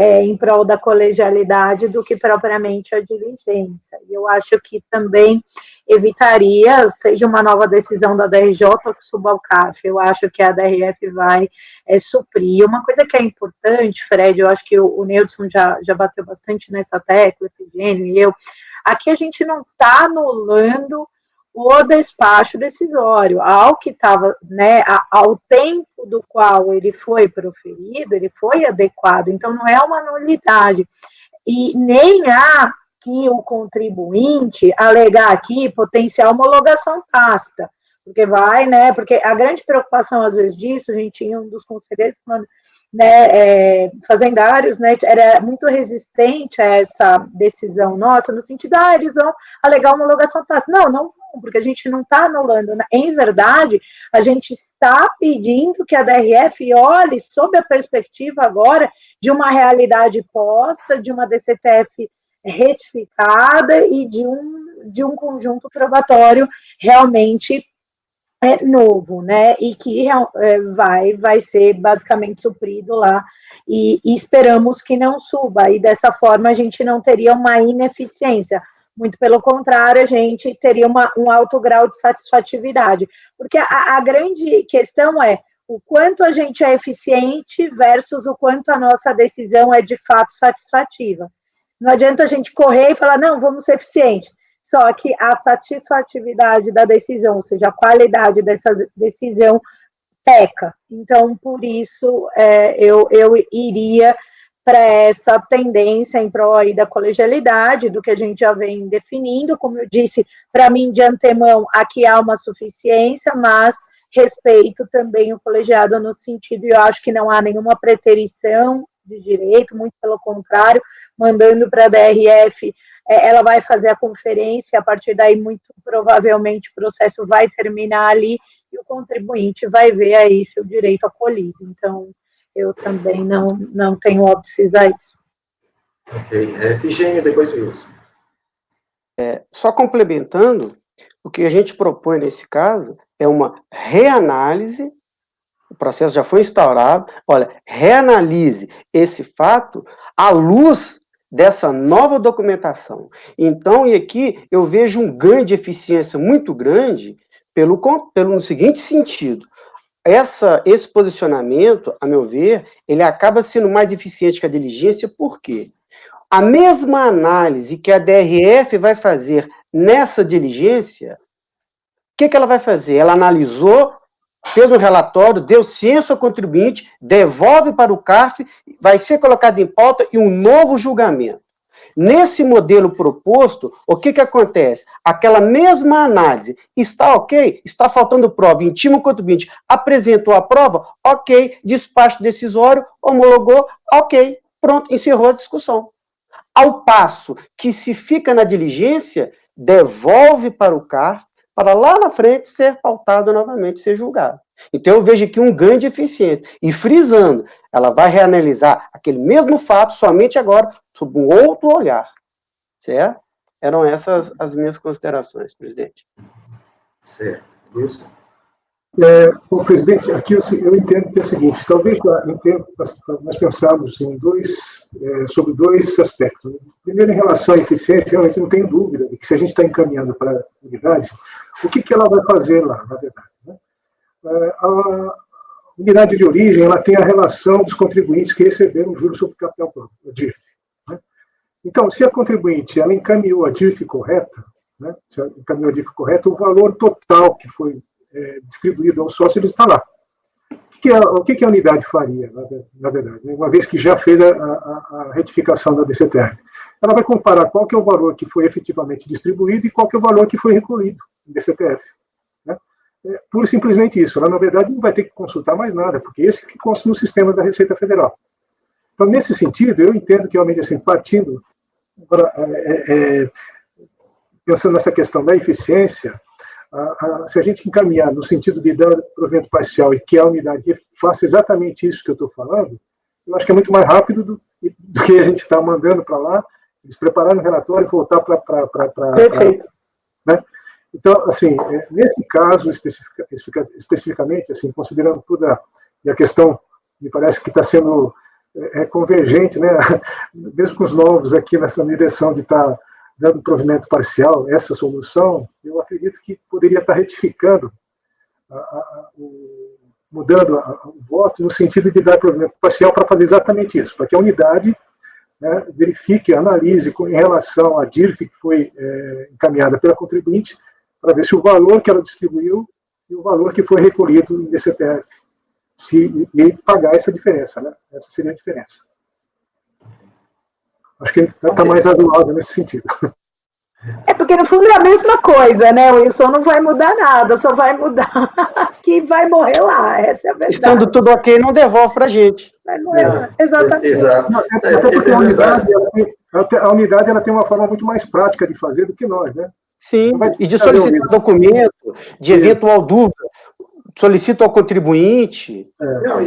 em prol da colegialidade do que propriamente a diligência. E eu acho que também evitaria, seja uma nova decisão da DRJ ou que suba ao CAF, eu acho que a DRF vai suprir. Uma coisa que é importante, Fred, eu acho que o Neudson já bateu bastante nessa tecla, o Efigênio e eu, aqui a gente não está anulando o despacho decisório, ao que estava, né, ao tempo do qual ele foi proferido, ele foi adequado, então não é uma nulidade, e nem há que o contribuinte alegar aqui potencial homologação tácita, porque vai, né, porque a grande preocupação às vezes disso, a gente tinha um dos conselheiros falando, né, fazendários, né, era muito resistente a essa decisão nossa, no sentido, eles vão alegar homologação tácita. Não, porque a gente não está anulando. Em verdade, a gente está pedindo que a DRF olhe sob a perspectiva agora de uma realidade posta, de uma DCTF retificada e de um conjunto probatório realmente novo, né, e que vai ser basicamente suprido lá, e esperamos que não suba, e dessa forma a gente não teria uma ineficiência, muito pelo contrário, a gente teria um alto grau de satisfatividade, porque a grande questão é o quanto a gente é eficiente versus o quanto a nossa decisão é de fato satisfativa. Não adianta a gente correr e falar, não, vamos ser eficientes, só que a satisfatividade da decisão, ou seja, a qualidade dessa decisão peca. Então, por isso, eu iria para essa tendência em prol aí da colegialidade, do que a gente já vem definindo. Como eu disse, para mim, de antemão, aqui há uma suficiência, mas respeito também o colegiado no sentido, e eu acho que não há nenhuma preterição de direito, muito pelo contrário, mandando para a DRF, ela vai fazer a conferência, a partir daí, muito provavelmente, o processo vai terminar ali, e o contribuinte vai ver aí seu direito acolhido. Então, eu também não tenho óbices a isso. Ok. Efigênio, depois Wilson. Só complementando, o que a gente propõe nesse caso é uma reanálise, o processo já foi instaurado, olha, reanalise esse fato à luz dessa nova documentação. Então, e aqui eu vejo um ganho de eficiência muito grande no seguinte sentido: esse posicionamento, a meu ver, ele acaba sendo mais eficiente que a diligência, por quê? A mesma análise que a DRF vai fazer nessa diligência, o que ela vai fazer? Ela analisou, fez um relatório, deu ciência ao contribuinte, devolve para o CARF, vai ser colocado em pauta e um novo julgamento. Nesse modelo proposto, o que acontece? Aquela mesma análise, está ok? Está faltando prova, intima o contribuinte, apresentou a prova? Ok, despacho decisório, homologou, ok, pronto, encerrou a discussão. Ao passo que se fica na diligência, devolve para o CARF, para lá na frente ser pautado novamente, ser julgado. Então eu vejo aqui um ganho de eficiência. E frisando, ela vai reanalisar aquele mesmo fato somente agora, sob um outro olhar. Certo? Eram essas as minhas considerações, presidente. Certo. Wilson? Bom, presidente, aqui eu entendo que é o seguinte, talvez nós pensamos sobre dois aspectos. Primeiro, em relação à eficiência, realmente não tenho dúvida de que se a gente está encaminhando para a unidade, o que ela vai fazer lá, na verdade, né? A unidade de origem, ela tem a relação dos contribuintes que receberam juros sobre capital próprio, a DIRF. Né? Então, se a contribuinte ela encaminhou a DIRF correta, né? Se ela encaminhou a DIRF correta, o valor total que foi distribuído ao sócio, ele está lá. O que a unidade faria, na verdade, né? Uma vez que já fez a retificação da DCTR? Ela vai comparar qual que é o valor que foi efetivamente distribuído e qual que é o valor que foi recolhido em DCTF. Né? Pura e simplesmente isso. Ela, na verdade, não vai ter que consultar mais nada, porque esse que consta no sistema da Receita Federal. Então, nesse sentido, eu entendo que, realmente, assim, partindo, pensando nessa questão da eficiência, se a gente encaminhar no sentido de dar provimento parcial e que a unidade faça exatamente isso que eu estou falando, eu acho que é muito mais rápido do que a gente está mandando para lá, eles prepararem o relatório e voltar para... Perfeito. Né? Então, assim, nesse caso, especificamente, assim, considerando toda a questão, me parece que está sendo convergente, né? Mesmo com os novos aqui nessa direção de estar dando provimento parcial, essa solução, eu acredito que poderia estar retificando, mudando o voto no sentido de dar provimento parcial para fazer exatamente isso, para que a unidade, né, verifique, analise em relação à DIRF que foi encaminhada pela contribuinte, para ver se o valor que ela distribuiu e o valor que foi recolhido em DCTF, e pagar essa diferença, né? Essa seria a diferença. Acho que está mais razoável nesse sentido. Porque no fundo é a mesma coisa, né? O Wilson não vai mudar nada, só vai mudar quem vai morrer lá, essa é a verdade. Estando tudo ok, não devolve para a gente. Vai morrer lá, exatamente. Exato. Até porque a unidade ela tem uma forma muito mais prática de fazer do que nós, né? Sim, e de solicitar documento, de eventual dúvida, solicita ao contribuinte. Não,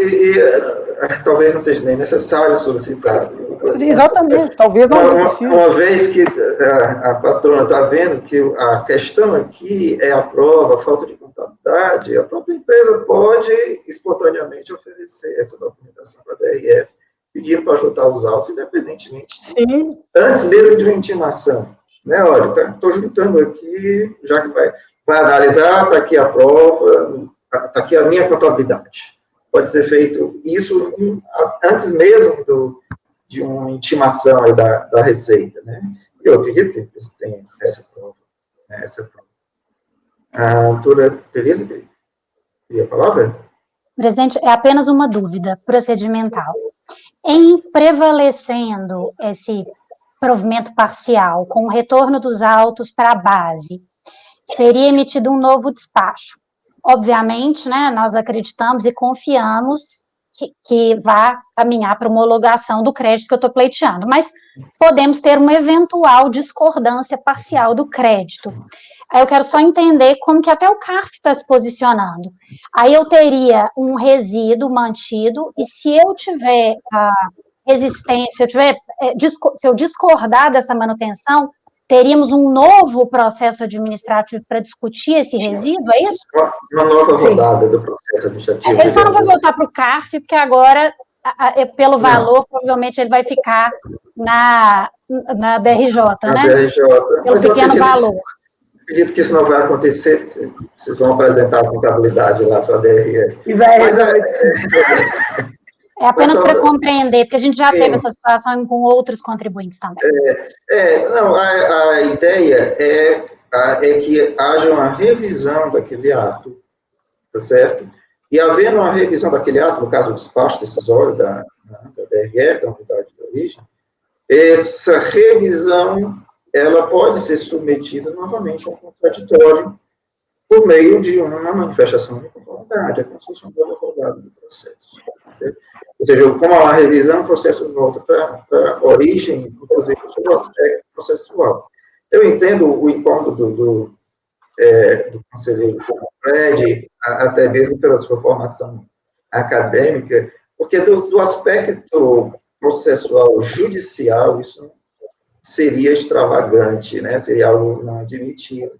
talvez não seja nem necessário solicitar. Exatamente, talvez não precise. Uma vez que a patrona está vendo que a questão aqui é a prova, a falta de contabilidade, a própria empresa pode espontaneamente oferecer essa documentação para a DRF, pedindo para juntar os autos, independentemente. Sim. Antes mesmo de uma intimação. Né? Olha, estou juntando aqui, já que vai analisar, está aqui a prova, está aqui a minha contabilidade. Pode ser feito isso antes mesmo de uma intimação aí da Receita. Né? Eu acredito que eles têm essa prova. Né? Essa prova. A doutora Tereza, queria a palavra? Presidente, é apenas uma dúvida procedimental. Em prevalecendo esse provimento parcial, com o retorno dos autos para a base, seria emitido um novo despacho. Obviamente, né, nós acreditamos e confiamos que vá caminhar para homologação do crédito que eu estou pleiteando, mas podemos ter uma eventual discordância parcial do crédito. Aí eu quero só entender como que até o CARF está se posicionando. Aí eu teria um resíduo mantido, e se eu tiver resistência, se eu discordar dessa manutenção, teríamos um novo processo administrativo para discutir esse resíduo, é isso? Uma nova rodada do processo administrativo. Ele só não vai voltar para o CARF, porque agora, pelo valor, provavelmente ele vai ficar na DRJ, né? Na DRJ. Pelo pequeno valor. Acredito que isso não vai acontecer, vocês vão apresentar a contabilidade lá para a DRF. E vai É apenas para compreender, porque a gente já teve essa situação com outros contribuintes também. Não, a ideia é que haja uma revisão daquele ato, tá certo? E havendo uma revisão daquele ato, no caso do despacho decisório da DRF, da unidade de origem, essa revisão ela pode ser submetida novamente a um contraditório por meio de uma manifestação de conformidade, é como se fosse uma nova rodada do processo. Ou seja, como há uma revisão, o processo volta para a origem, inclusive, sobre o aspecto processual. Eu entendo o incômodo do conselheiro Fred, até mesmo pela sua formação acadêmica, porque do aspecto processual judicial, isso seria extravagante, né? Seria algo não admitido.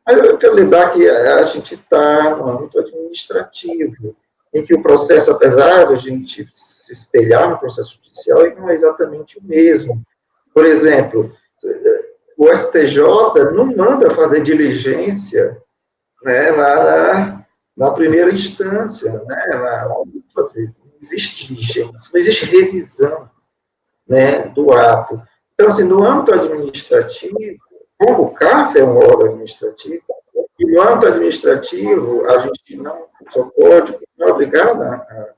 Mas eu quero lembrar que a gente está no âmbito administrativo, em que o processo, apesar de a gente se espelhar no processo judicial, ele não é exatamente o mesmo. Por exemplo, o STJ não manda fazer diligência, né, lá na primeira instância, né, não existe diligência, não existe revisão, né, do ato. Então, assim, no âmbito administrativo, como o CARF é um órgão administrativo, e no âmbito administrativo, a gente não, o seu código não é obrigado a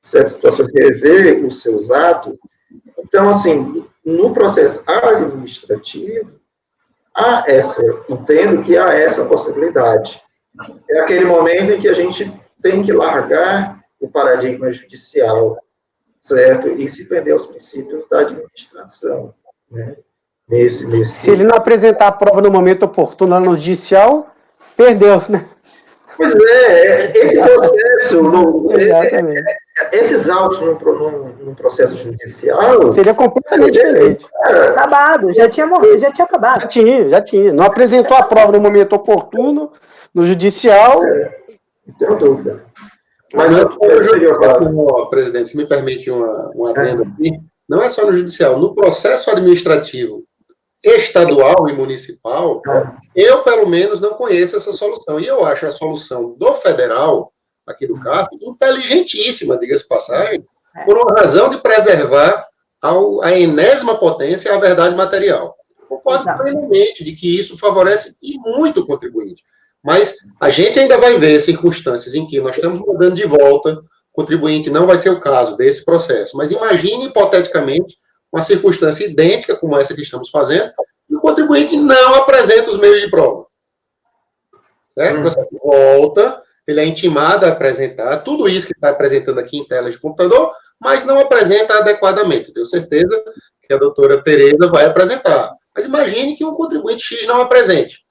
certas situações, rever os seus atos. Então, assim, no processo administrativo, entendo que há essa possibilidade. É aquele momento em que a gente tem que largar o paradigma judicial, certo? E se prender aos princípios da administração, né? Se ele não apresentar a prova no momento oportuno lá no judicial, perdeu, né? Pois esse processo, esses autos num processo judicial... Seria completamente diferente. Acabado, já tinha morrido, já tinha acabado. Já tinha. Não apresentou a prova no momento oportuno, no judicial... Não tenho dúvida. Mas presidente, se me permite um adendo aqui, não é só no judicial, no processo administrativo estadual e municipal, eu, pelo menos, não conheço essa solução. E eu acho a solução do federal, aqui do CARF, inteligentíssima, diga-se passagem, por uma razão de preservar a enésima potência a verdade material. Concordo plenamente de que isso favorece e muito o contribuinte. Mas a gente ainda vai ver circunstâncias em que nós estamos mudando de volta, o contribuinte não vai ser o caso desse processo. Mas imagine, hipoteticamente, uma circunstância idêntica como essa que estamos fazendo, e o contribuinte não apresenta os meios de prova. Certo? O processo volta, ele é intimado a apresentar tudo isso que está apresentando aqui em tela de computador, mas não apresenta adequadamente. Tenho certeza que a doutora Tereza vai apresentar. Mas imagine que um contribuinte X não apresente.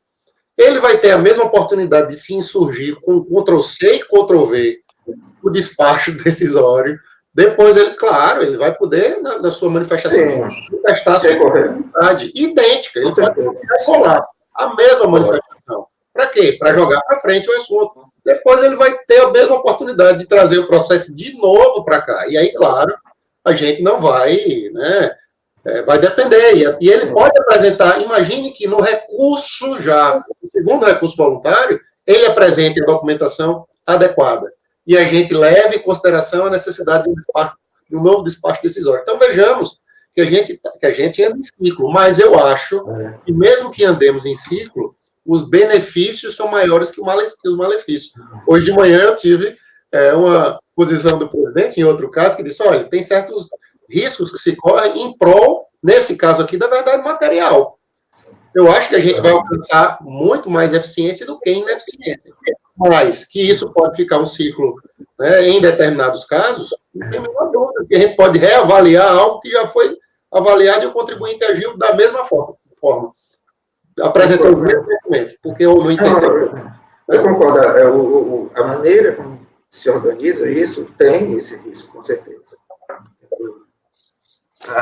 Ele vai ter a mesma oportunidade de se insurgir com Ctrl+C e Ctrl+V o despacho decisório. Depois, ele, claro, ele vai poder, na sua manifestação, manifestar a sua vontade idêntica. Ele pode colar a mesma manifestação. Para quê? Para jogar para frente o assunto. Depois ele vai ter a mesma oportunidade de trazer o processo de novo para cá. E aí, claro, a gente não vai, né? Vai depender. E ele pode apresentar, imagine que no recurso já, no segundo recurso voluntário, ele apresente a documentação adequada. E a gente leve em consideração a necessidade de um novo despacho decisório. Então, vejamos que a gente anda em ciclo, mas eu acho que mesmo que andemos em ciclo, os benefícios são maiores que os malefícios. Hoje de manhã eu tive uma posição do presidente, em outro caso, que disse, olha, tem certos riscos que se correm em prol, nesse caso aqui, da verdade material. Eu acho que a gente vai alcançar muito mais eficiência do que ineficiência. Mas que isso pode ficar um ciclo, né, em determinados casos, não tem a menor dúvida, que a gente pode reavaliar algo que já foi avaliado e o contribuinte agiu da mesma forma. Apresentou os mesmos documentos, porque eu não entendi. Eu concordo. A maneira como se organiza isso tem esse risco, com certeza.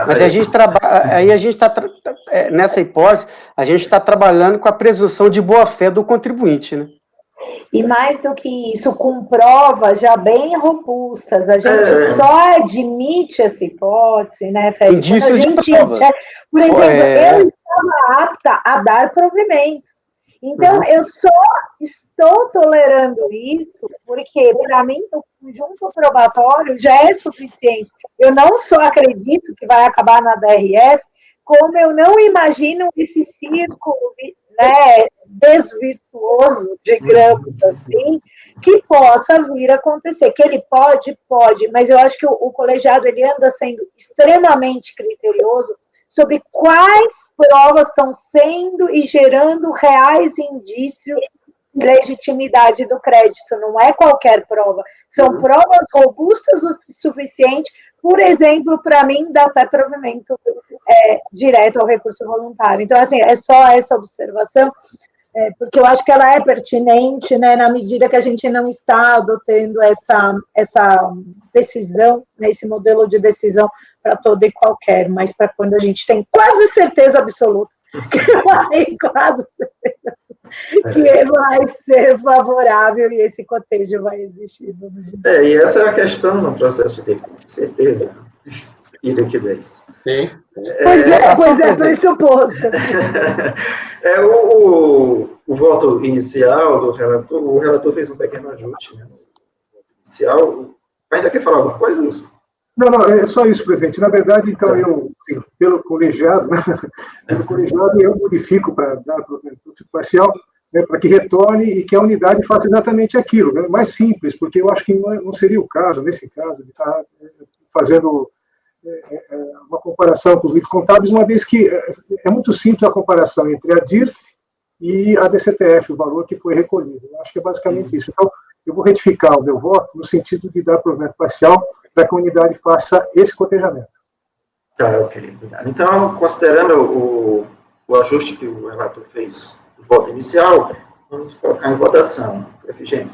Mas a gente aí a gente está, nessa hipótese, a gente está trabalhando com a presunção de boa-fé do contribuinte, né? E mais do que isso, com provas já bem robustas, a gente só admite essa hipótese, né, Fred? Indícios de prova. Por exemplo, eu estava apta a dar provimento. Então, eu só estou tolerando isso porque, para mim, o conjunto probatório já é suficiente. Eu não só acredito que vai acabar na DRF, como eu não imagino esse círculo, né, desvirtuoso, digamos assim, que possa vir a acontecer. Que ele pode, mas eu acho que o colegiado ele anda sendo extremamente criterioso sobre quais provas estão sendo e gerando reais indícios de legitimidade do crédito. Não é qualquer prova. São provas robustas o suficiente, por exemplo, para mim, dar até provimento direto ao recurso voluntário. Então, assim, é só essa observação, porque eu acho que ela é pertinente, né, na medida que a gente não está adotando essa decisão, né, esse modelo de decisão para todo e qualquer, mas para quando a gente tem quase certeza absoluta que vai ser favorável e esse cotejo vai existir. E essa é a questão no processo de certeza e liquidez. Sim. Pois é pressuposto. O voto inicial do relator, o relator fez um pequeno ajuste, né? Inicial. Ainda quer falar alguma coisa, Lúcio? Não, é só isso, presidente. Na verdade, então, eu, assim, pelo colegiado, eu modifico para dar provimento parcial, né, para que retorne e que a unidade faça exatamente aquilo, né, mais simples, porque eu acho que não seria o caso, nesse caso, de estar fazendo uma comparação com os livros contábeis, uma vez que é muito simples a comparação entre a DIRF e a DCTF, o valor que foi recolhido. Eu acho que é basicamente isso. Então, eu vou retificar o meu voto no sentido de dar provimento parcial para que a unidade faça esse cotejamento. Tá, ok. Então, considerando o ajuste que o relator fez do voto inicial, vamos colocar em votação. Efigênio.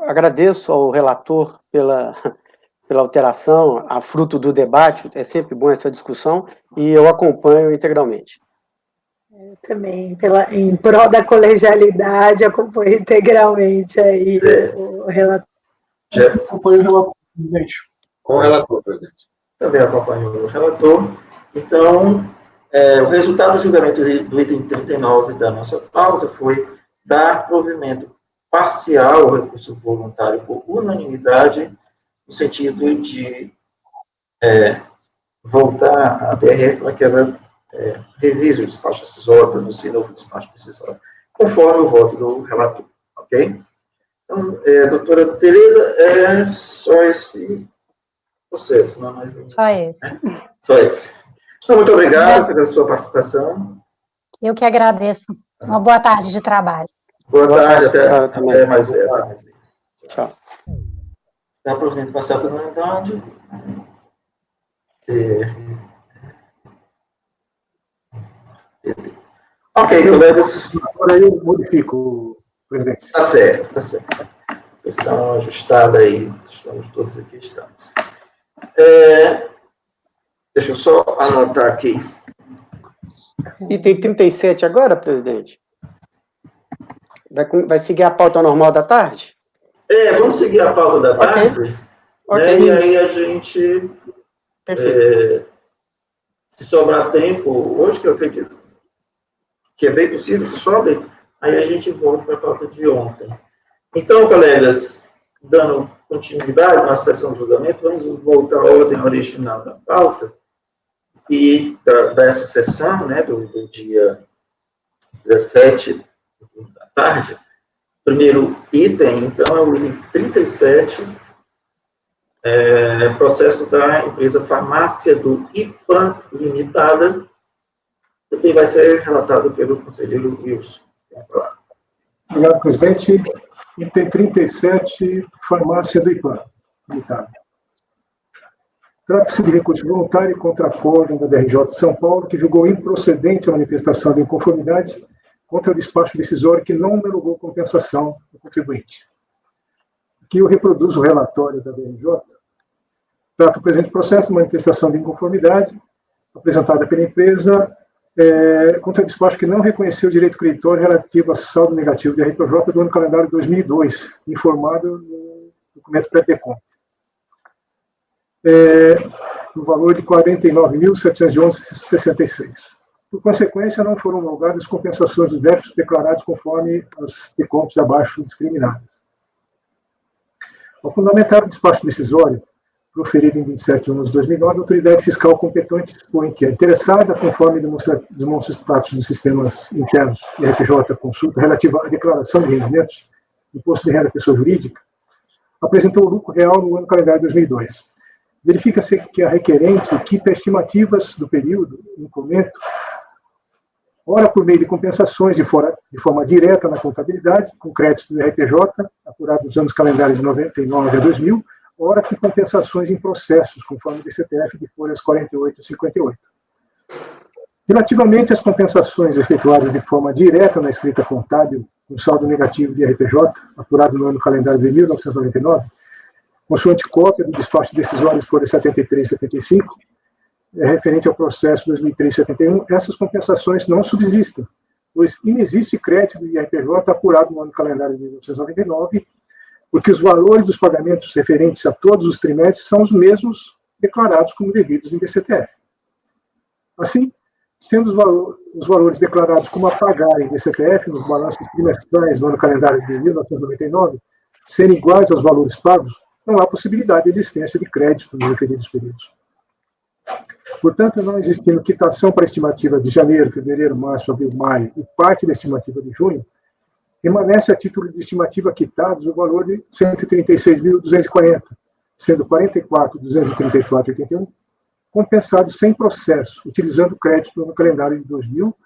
Agradeço ao relator pela alteração, a fruto do debate, é sempre bom essa discussão, e eu acompanho integralmente. Eu também, em prol da colegialidade, acompanho integralmente aí o relator. Jefferson. Acompanho o relatório, presidente. Com o relator, presidente. Também acompanhou o relator. Então, o resultado do julgamento do item 39 da nossa pauta foi dar provimento parcial ao recurso voluntário por unanimidade, no sentido de voltar à DRE para que ela revise o despacho decisório, pronuncie novo despacho decisório, conforme o voto do relator, ok? Então, doutora Tereza, é só esse processo, não é mais nenhum. Só esse. Só esse. Então, muito obrigado pela sua participação. Eu que agradeço. Uma boa tarde de trabalho. Boa tarde, também. até mais vezes. Tchau. Dá para a passar pela unidade. Ok, colegas. Agora eu modifico, presidente. Tá certo, tá certo. Vocês estão ajustados aí, estamos todos aqui, estamos. Deixa eu só anotar aqui. Item 37 agora, presidente? Vai seguir a pauta normal da tarde? Vamos seguir a pauta da tarde. Ok. E aí a gente, se sobrar tempo, hoje que eu acredito que é bem possível que sobre, aí a gente volta para a pauta de ontem. Então, colegas, dando continuidade à nossa sessão de julgamento, vamos voltar à ordem original da pauta e dessa sessão, né, do dia 17 da tarde. Primeiro item, então, é o item 37, processo da empresa Farmácia do IPAN Limitada, que vai ser relatado pelo conselheiro Wilson. Obrigado, presidente. Item 37, Farmácia do IPAN Limitada. Trata-se de recurso voluntário contra acórdão da DRJ de São Paulo, que julgou improcedente a manifestação de inconformidade contra o despacho decisório que não homologou compensação do contribuinte. Aqui eu reproduzo o relatório da DRJ. Trata o presente processo de manifestação de inconformidade apresentada pela empresa contra o despacho que não reconheceu o direito creditório relativo a saldo negativo de RPJ do ano calendário 2002, informado no documento pré-decom. No valor de R$ 49.711,66. Por consequência, não foram homologadas compensações dos débitos declarados conforme as decompos abaixo discriminadas. Ao fundamentar o despacho decisório, proferido em 27 de 11 de 2009, a autoridade fiscal competente expõe que a interessada, conforme demonstra os status dos sistemas internos de RPJ consulta relativa à declaração de rendimentos, imposto de renda da pessoa jurídica, apresentou o lucro real no ano calendário 2002. Verifica-se que a requerente quita estimativas do período em comento, ora por meio de compensações de forma direta na contabilidade, com crédito do RPJ, apurado nos anos calendários de 99 a 2000, ora que compensações em processos, conforme o DCTF de folhas 48 e 58. Relativamente às compensações efetuadas de forma direta na escrita contábil, com saldo negativo de RPJ, apurado no ano calendário de 1999, consoante cópia do despacho decisório de folha 73 e 75, referente ao processo 2003-71, essas compensações não subsistem, pois inexiste crédito de RPJ apurado no ano calendário de 1999, porque os valores dos pagamentos referentes a todos os trimestres são os mesmos declarados como devidos em DCTF. Assim, sendo os valores declarados como a pagar em DCTF nos balanços trimestrais no ano calendário de 1999 serem iguais aos valores pagos, não há possibilidade de existência de crédito nos referidos períodos. Portanto, não existindo quitação para estimativa de janeiro, fevereiro, março, abril, maio e parte da estimativa de junho, permanece a título de estimativa quitados o valor de R$ 136.240, sendo R$ 44.234,81 compensados sem processo, utilizando crédito no calendário de 2000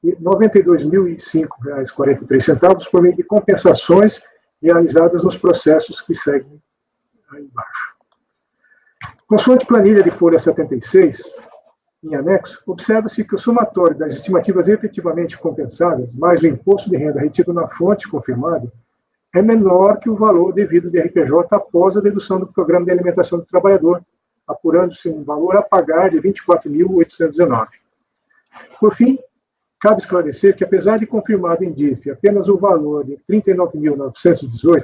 e R$ 92.005,43 por meio de compensações realizadas nos processos que seguem aí embaixo. Consoante planilha de folha 76, em anexo, observa-se que o somatório das estimativas efetivamente compensadas, mais o imposto de renda retido na fonte confirmada, é menor que o valor devido de RPJ após a dedução do programa de alimentação do trabalhador, apurando-se um valor a pagar de R$ 24.819. Por fim, cabe esclarecer que, apesar de confirmado em DIF apenas o valor de R$ 39.918,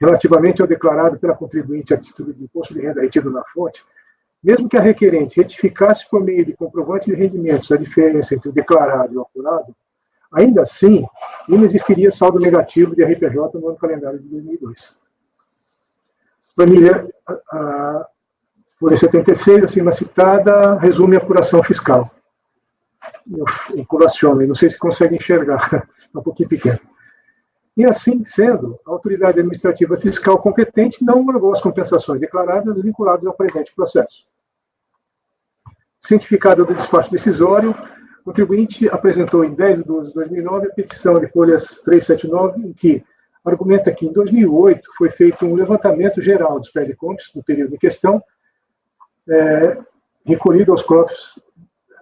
relativamente ao declarado pela contribuinte a título de imposto de renda retido na fonte, mesmo que a requerente retificasse por meio de comprovante de rendimentos a diferença entre o declarado e o apurado, ainda assim, não existiria saldo negativo de RPJ no ano calendário de 2002. Planilha folha 76, acima citada, resume a apuração fiscal. Eu colaciono, não sei se consegue enxergar, é um pouquinho pequeno. E assim sendo, a autoridade administrativa fiscal competente não homologou as compensações declaradas vinculadas ao presente processo. Cientificado do despacho decisório, o contribuinte apresentou em 10 de 12 de 2009 a petição de folhas 379, em que argumenta que em 2008 foi feito um levantamento geral dos pré-de-compras no período em questão, recolhido aos cofres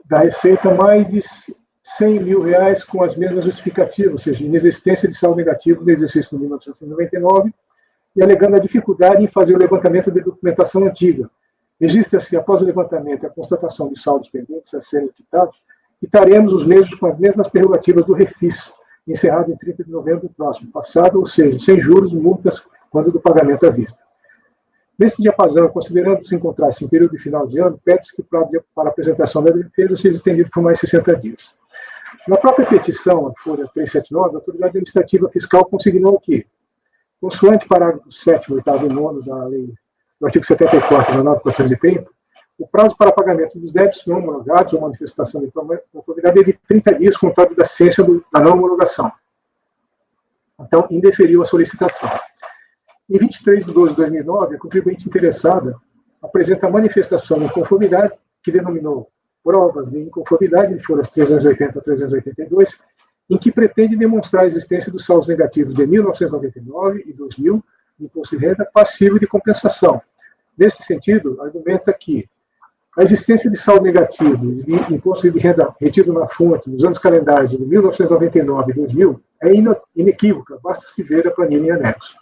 da Receita mais de R$100 mil com as mesmas justificativas, ou seja, inexistência de saldo negativo do exercício de 1999, e alegando a dificuldade em fazer o levantamento de documentação antiga. Registra-se, após o levantamento, a constatação de saldos pendentes a serem quitados, quitaremos os mesmos com as mesmas prerrogativas do refis, encerrado em 30 de novembro do próximo passado, ou seja, sem juros e multas quando do pagamento à vista. Nesse diapasão, considerando se encontrasse em período de final de ano, pede-se que o prazo para apresentação da defesa seja estendido por mais 60 dias. Na própria petição, a folha 379, a autoridade administrativa fiscal consignou que, consoante parágrafo 7º, 8º e 9º da lei do artigo 74 da 9.430, o prazo para pagamento dos débitos não homologados ou manifestação de conformidade é de 30 dias, contado da ciência da não homologação. Então, indeferiu a solicitação. Em 23 de 12 de 2009, a contribuinte interessada apresenta a manifestação de inconformidade, que denominou provas de inconformidade, de folhas 380 a 382, em que pretende demonstrar a existência dos saldos negativos de 1999 e 2000, de imposto de renda, passivo de compensação. Nesse sentido, argumenta que a existência de saldo negativo de imposto de renda retido na fonte nos anos calendários de 1999 e 2000 é inequívoca, basta se ver a planilha em anexo.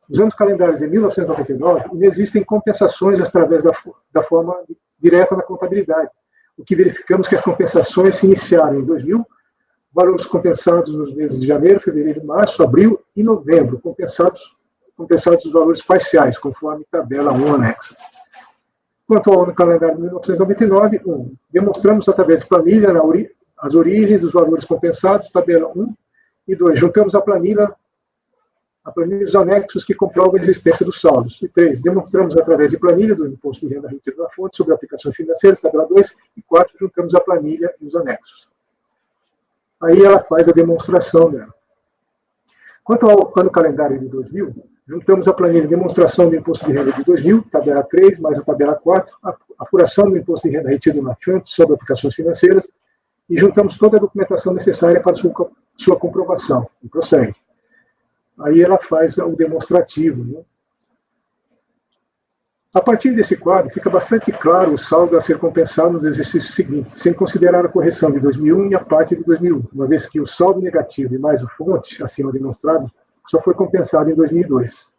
Nos anos calendários de 1999, não existem compensações através da forma direta na contabilidade, o que verificamos que as compensações se iniciaram em 2000, valores compensados nos meses de janeiro, fevereiro, março, abril e novembro, compensados os valores parciais, conforme tabela 1 anexa. Quanto ao ano calendário de 1999, demonstramos através de planilha as origens dos valores compensados, tabela 1, e 2, juntamos a planilha dos anexos que comprovam a existência dos saldos. E 3, demonstramos através de planilha do imposto de renda retido na fonte sobre aplicações financeiras, tabela 2, e 4, juntamos a planilha e os anexos. Aí ela faz a demonstração dela. Quanto ao ano calendário de 2000, juntamos a planilha de demonstração do imposto de renda de 2000, tabela 3, mais a tabela 4, a apuração do imposto de renda retido na fonte sobre aplicações financeiras, e juntamos toda a documentação necessária para sua comprovação. E prossegue. Aí ela faz o demonstrativo. Né? A partir desse quadro, fica bastante claro o saldo a ser compensado nos exercícios seguintes, sem considerar a correção de 2001 e a parte de 2001, uma vez que o saldo negativo e mais o fonte, acima demonstrado, só foi compensado em 2002.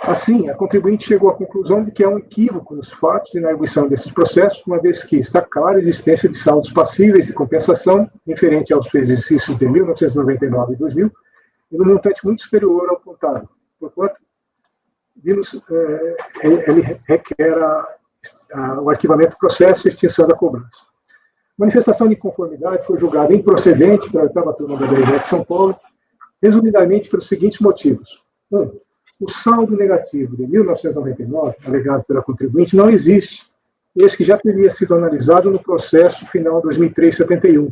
Assim, a contribuinte chegou à conclusão de que há um equívoco nos fatos e na arguição desses processos, uma vez que está clara a existência de saldos passíveis de compensação referente aos exercícios de 1999 e 2000, e no montante muito superior ao apontado, porquanto ele requer o arquivamento do processo e extinção da cobrança. A manifestação de inconformidade foi julgada improcedente pela 8ª turma da DRJ de São Paulo, resumidamente pelos seguintes motivos. 1. O saldo negativo de 1999, alegado pela contribuinte, não existe, esse que já teria sido analisado no processo final 2003-71,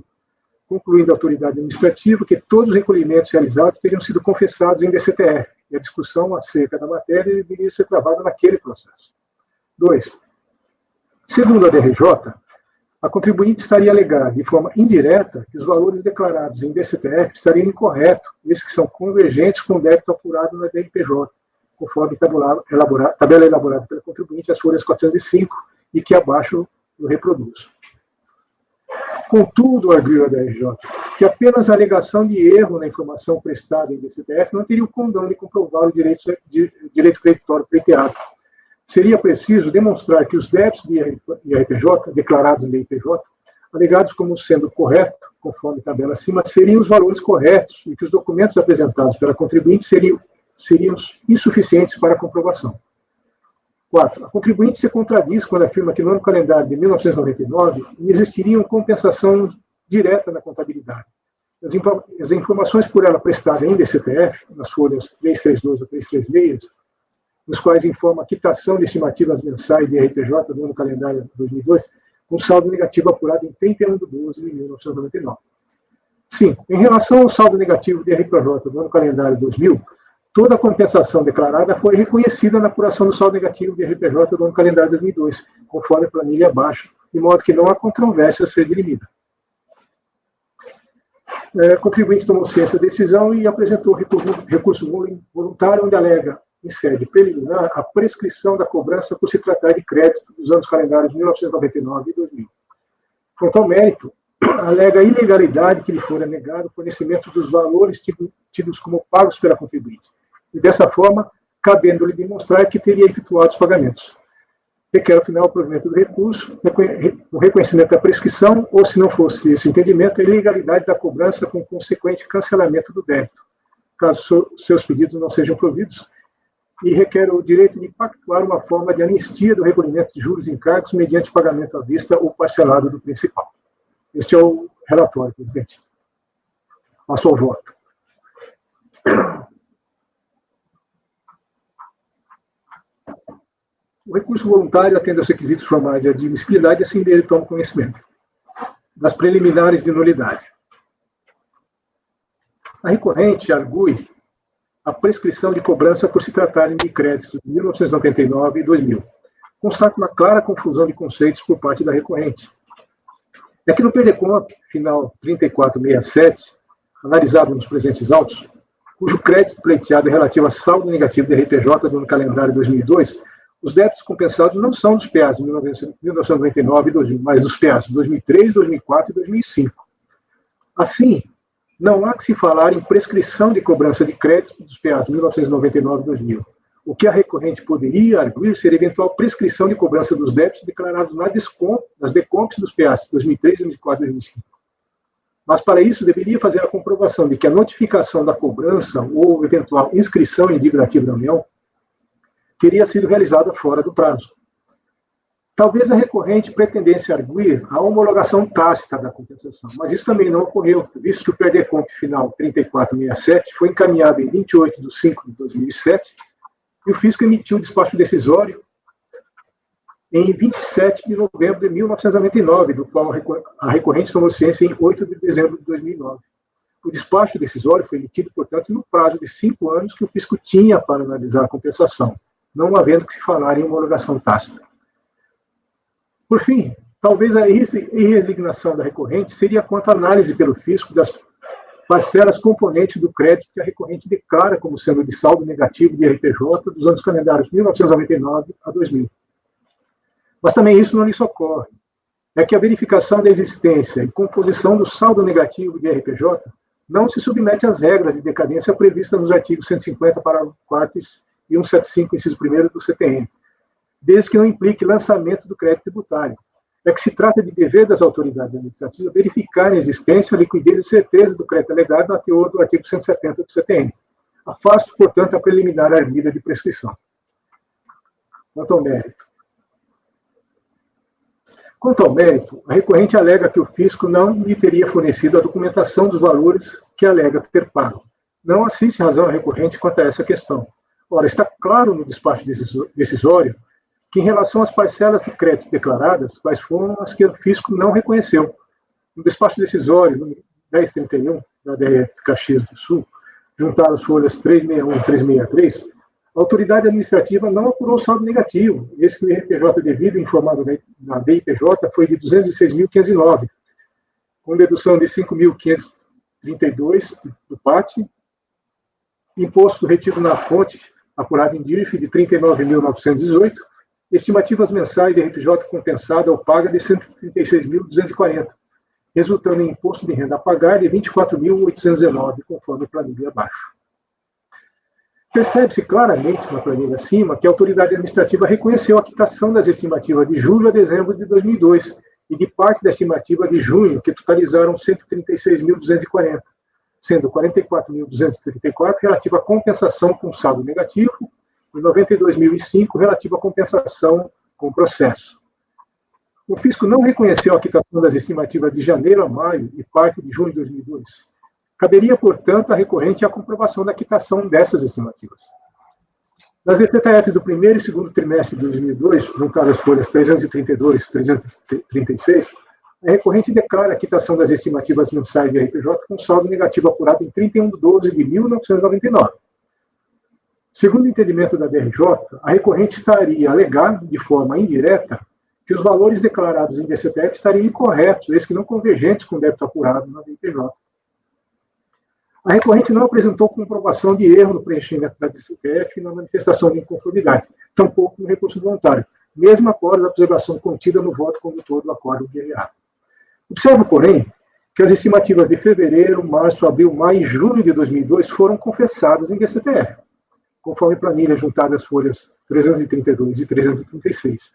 concluindo a autoridade administrativa que todos os recolhimentos realizados teriam sido confessados em DCTR, e a discussão acerca da matéria deveria ser travada naquele processo. 2. Segundo a DRJ, a contribuinte estaria a alegar, de forma indireta, que os valores declarados em DCTF estariam incorretos, esses que são convergentes com o débito apurado na DRPJ, conforme tabela elaborada pela contribuinte, as folhas 405, e que abaixo eu reproduzo. Contudo, arguiu a DRJ, que apenas a alegação de erro na informação prestada em DCTF não teria o condão de comprovar o direito creditório pleiteado. Seria preciso demonstrar que os débitos de IRPJ, declarados em IPJ, alegados como sendo corretos, conforme tabela acima, seriam os valores corretos e que os documentos apresentados pela contribuinte seriam insuficientes para a comprovação. 4. A contribuinte se contradiz quando afirma que no ano calendário de 1999 existiria uma compensação direta na contabilidade. As informações por ela prestadas em DCTF, nas folhas 332 a 336, nos quais informa a quitação de estimativas mensais de RPJ do ano calendário 2002, com saldo negativo apurado em 31 de 12 de 1999. 5. Em relação ao saldo negativo de RPJ do ano calendário 2000, toda a compensação declarada foi reconhecida na apuração do saldo negativo de RPJ do ano calendário 2002, conforme a planilha abaixo, de modo que não há controvérsia a ser dirimida. O contribuinte tomou ciência da decisão e apresentou recurso voluntário, onde alega, em sede preliminar, a prescrição da cobrança por se tratar de crédito dos anos calendários de 1999 e 2000. Quanto ao mérito, alega a ilegalidade que lhe fora negado o fornecimento dos valores tidos como pagos pela contribuinte, e dessa forma, cabendo-lhe demonstrar que teria efetuado os pagamentos. Requer, ao final, o provimento do recurso, o reconhecimento da prescrição, ou, se não fosse esse entendimento, a ilegalidade da cobrança com consequente cancelamento do débito, caso seus pedidos não sejam providos, e requer o direito de pactuar uma forma de anistia do recolhimento de juros e encargos mediante pagamento à vista ou parcelado do principal. Este é o relatório, presidente. Passo ao voto. O recurso voluntário atende aos requisitos formais de admissibilidade e assim dele toma conhecimento das preliminares de nulidade. A recorrente argue a prescrição de cobrança por se tratarem de créditos de 1999 e 2000. Constata uma clara confusão de conceitos por parte da recorrente. É que no PDCOMP, final 3467, analisado nos presentes autos, cujo crédito pleiteado é relativo a saldo negativo de RPJ do ano calendário 2002, os débitos compensados não são dos PAs de 1999 e 2000, mas dos PAs de 2003, 2004 e 2005. Assim, não há que se falar em prescrição de cobrança de crédito dos PAs de 1999 e 2000. O que a recorrente poderia arguir seria eventual prescrição de cobrança dos débitos declarados nas decomps dos PAs de 2003, 2004 e 2005. Mas, para isso, deveria fazer a comprovação de que a notificação da cobrança ou eventual inscrição em dívida ativa da União teria sido realizada fora do prazo. Talvez a recorrente pretendesse arguir a homologação tácita da compensação, mas isso também não ocorreu, visto que o PERDECOMP final 3467 foi encaminhado em 28 de 5 de 2007 e o fisco emitiu o despacho decisório em 27 de novembro de 1999, do qual a recorrente tomou ciência em 8 de dezembro de 2009. O despacho decisório foi emitido, portanto, no prazo de 5 anos que o fisco tinha para analisar a compensação, não havendo que se falar em homologação tácita. Por fim, talvez a resignação da recorrente seria quanto à análise pelo fisco das parcelas componentes do crédito que a recorrente declara como sendo de saldo negativo de RPJ dos anos calendários 1999 a 2000. Mas também isso não lhe socorre. É que a verificação da existência e composição do saldo negativo de RPJ não se submete às regras de decadência previstas nos artigos 150, parágrafo 4º e 175, inciso 1º do CTN, desde que não implique lançamento do crédito tributário. É que se trata de dever das autoridades administrativas verificar a existência, a liquidez e certeza do crédito alegado na teor do artigo 170 do CTN. Afasto, portanto, a preliminar arguida de prescrição. Quanto ao mérito, a recorrente alega que o fisco não lhe teria fornecido a documentação dos valores que alega ter pago. Não assiste razão a recorrente quanto a essa questão. Ora, está claro no despacho decisório que, em relação às parcelas de crédito declaradas, quais foram as que o fisco não reconheceu. No despacho decisório, no 1031, da DRF Caxias do Sul, juntado às folhas 361 e 363, a autoridade administrativa não apurou o saldo negativo. Esse que o RPJ devido informado na DIPJ foi de 206.509, com dedução de 5.532 do PAT, imposto retido na fonte, apurado em DIRF, de 39.918, estimativas mensais de RPJ compensada ou paga de 136.240, resultando em imposto de renda a pagar de 24.819, conforme a planilha abaixo. Percebe-se claramente na planilha acima que a autoridade administrativa reconheceu a quitação das estimativas de julho a dezembro de 2002 e de parte da estimativa de junho, que totalizaram 136.240, sendo 44.234 relativa à compensação com saldo negativo e 92.005 relativa à compensação com processo. O fisco não reconheceu a quitação das estimativas de janeiro a maio e parte de junho de 2002. Caberia, portanto, à recorrente a comprovação da quitação dessas estimativas. Nas DCTFs do primeiro e segundo trimestre de 2002, juntadas às folhas 332 e 336, a recorrente declara a quitação das estimativas mensais de RPJ com saldo negativo apurado em 31/12 de 1999. Segundo o entendimento da DRJ, a recorrente estaria alegando, de forma indireta, que os valores declarados em DCTF estariam incorretos, eis que não convergentes com o débito apurado na DPJ. A recorrente não apresentou comprovação de erro no preenchimento da DCTF e na manifestação de inconformidade, tampouco no recurso voluntário, mesmo após a observação contida no voto condutor do acordo de RA. Observo, porém, que as estimativas de fevereiro, março, abril, maio e julho de 2002 foram confessadas em DCTF, conforme planilha juntada às folhas 332 e 336.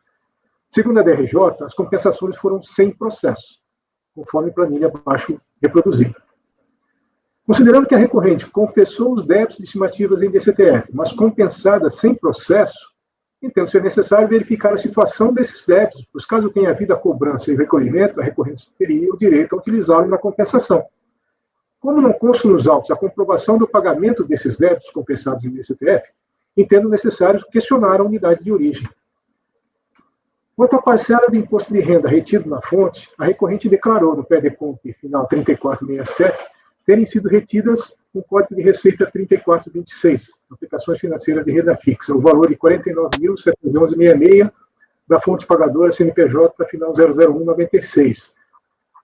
Segundo a DRJ, as compensações foram sem processo, conforme planilha abaixo reproduzida. Considerando que a recorrente confessou os débitos de estimativas em DCTF, mas compensadas sem processo, entendo ser necessário verificar a situação desses débitos, pois caso tenha havido a cobrança e recolhimento, a recorrente teria o direito a utilizá-lo na compensação. Como não consta nos autos a comprovação do pagamento desses débitos compensados em DCTF, entendo necessário questionar a unidade de origem. Quanto à parcela de imposto de renda retido na fonte, a recorrente declarou no PEDECOMP final 3467 terem sido retidas com o Código de Receita 3426, aplicações financeiras de renda fixa, o valor de R$ 49.711,66 da fonte pagadora CNPJ final 00196.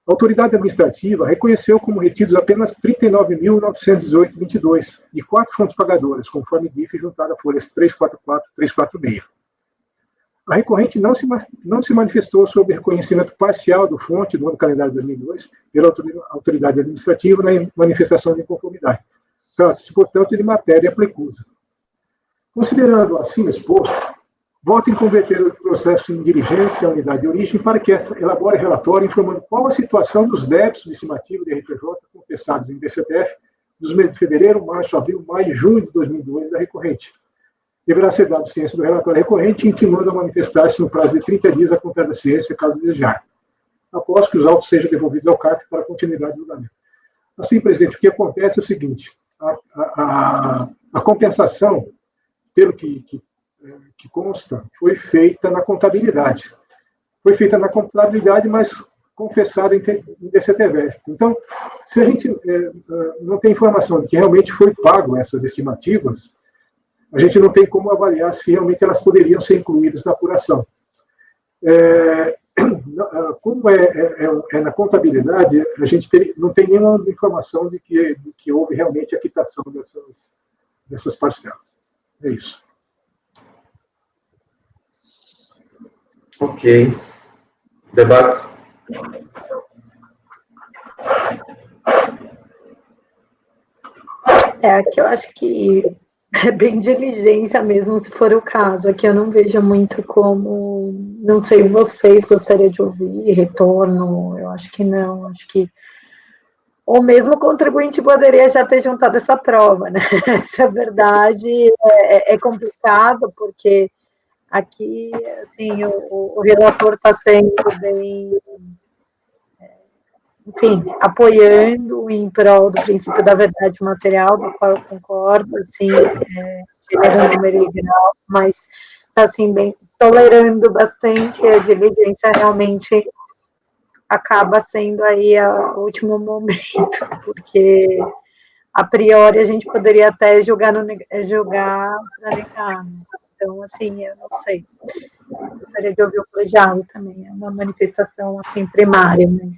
A autoridade administrativa reconheceu como retidos apenas R$ 39.918,22 de 4 fontes pagadoras, conforme DIF juntada a folhas 344 e 346. A recorrente não se manifestou sobre reconhecimento parcial do fonte do ano calendário de 2002 pela autoridade administrativa na manifestação de inconformidade. Trata-se, portanto, de matéria precusa. Considerando assim exposto, voto em converter o processo em diligência à unidade de origem para que essa elabore relatório informando qual a situação dos débitos de estimativa de RPJ confessados em DCTF dos meses de fevereiro, março, abril, maio e junho de 2002 da recorrente. Deverá ser dado ciência do relatório recorrente, intimando a manifestar-se no prazo de 30 dias a contar da ciência, caso desejar, após que os autos sejam devolvidos ao CARP para a continuidade do julgamento. Assim, presidente, o que acontece é o seguinte, a compensação, pelo que consta, foi feita na contabilidade. Foi feita na contabilidade, mas confessada em DCTV. Então, se a gente não tem informação de que realmente foi pago essas estimativas, a gente não tem como avaliar se realmente elas poderiam ser incluídas na apuração. Como é na contabilidade, a gente não tem nenhuma informação de que houve realmente a quitação dessas parcelas. É isso. Ok. Debate. Aqui eu acho que é bem diligência mesmo, se for o caso. Aqui eu não vejo muito como, não sei, vocês gostariam de ouvir retorno, eu acho que não, acho que ou mesmo o contribuinte poderia já ter juntado essa prova, né? Essa verdade é complicado, porque aqui, assim, o relator está sendo bem, enfim, apoiando em prol do princípio da verdade material, do qual eu concordo, assim, gênero, número e grau, mas está, assim, bem, tolerando bastante, a diligência realmente acaba sendo aí o último momento, porque, a priori, a gente poderia até jogar para negar, né? Então, assim, eu não sei, gostaria de ouvir o colegiado também, é uma manifestação, assim, primária, né?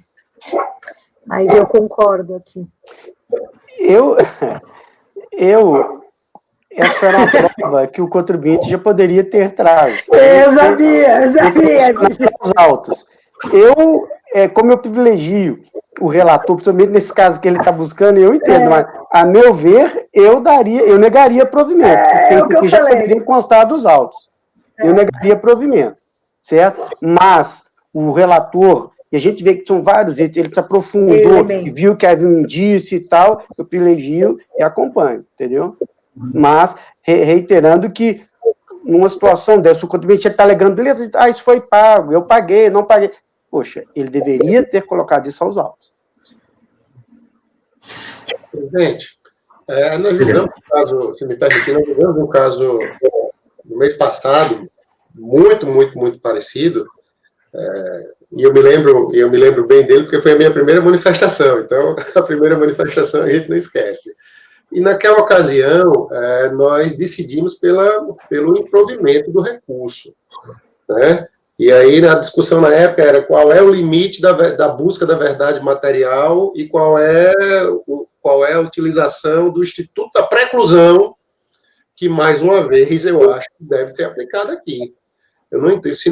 Mas eu concordo aqui. Essa era uma prova que o contribuinte já poderia ter trago. Eu sabia. Os autos. Como eu privilegio o relator, principalmente nesse caso que ele está buscando, eu entendo, mas, a meu ver, eu negaria provimento, porque isso aqui já poderia constar dos autos. Eu negaria provimento, certo? Mas o relator, e a gente vê que são vários itens, ele se aprofundou e viu que havia um indício e tal, eu privilegio e acompanho, entendeu? Mas, reiterando que, numa situação dessa, o contribuinte está alegando, beleza, isso foi pago, eu paguei, não paguei. Poxa, ele deveria ter colocado isso aos autos. Presidente, nós julgamos um caso, se me permitir, nós julgamos um caso no mês passado, muito parecido, e eu me lembro bem dele, porque foi a minha primeira manifestação, então, a primeira manifestação a gente não esquece. E naquela ocasião, nós decidimos pelo improvimento do recurso, né? E aí, a discussão na época era qual é o limite da busca da verdade material e qual é a utilização do Instituto da Preclusão, que, mais uma vez, eu acho que deve ser aplicado aqui. Eu não entendo. Se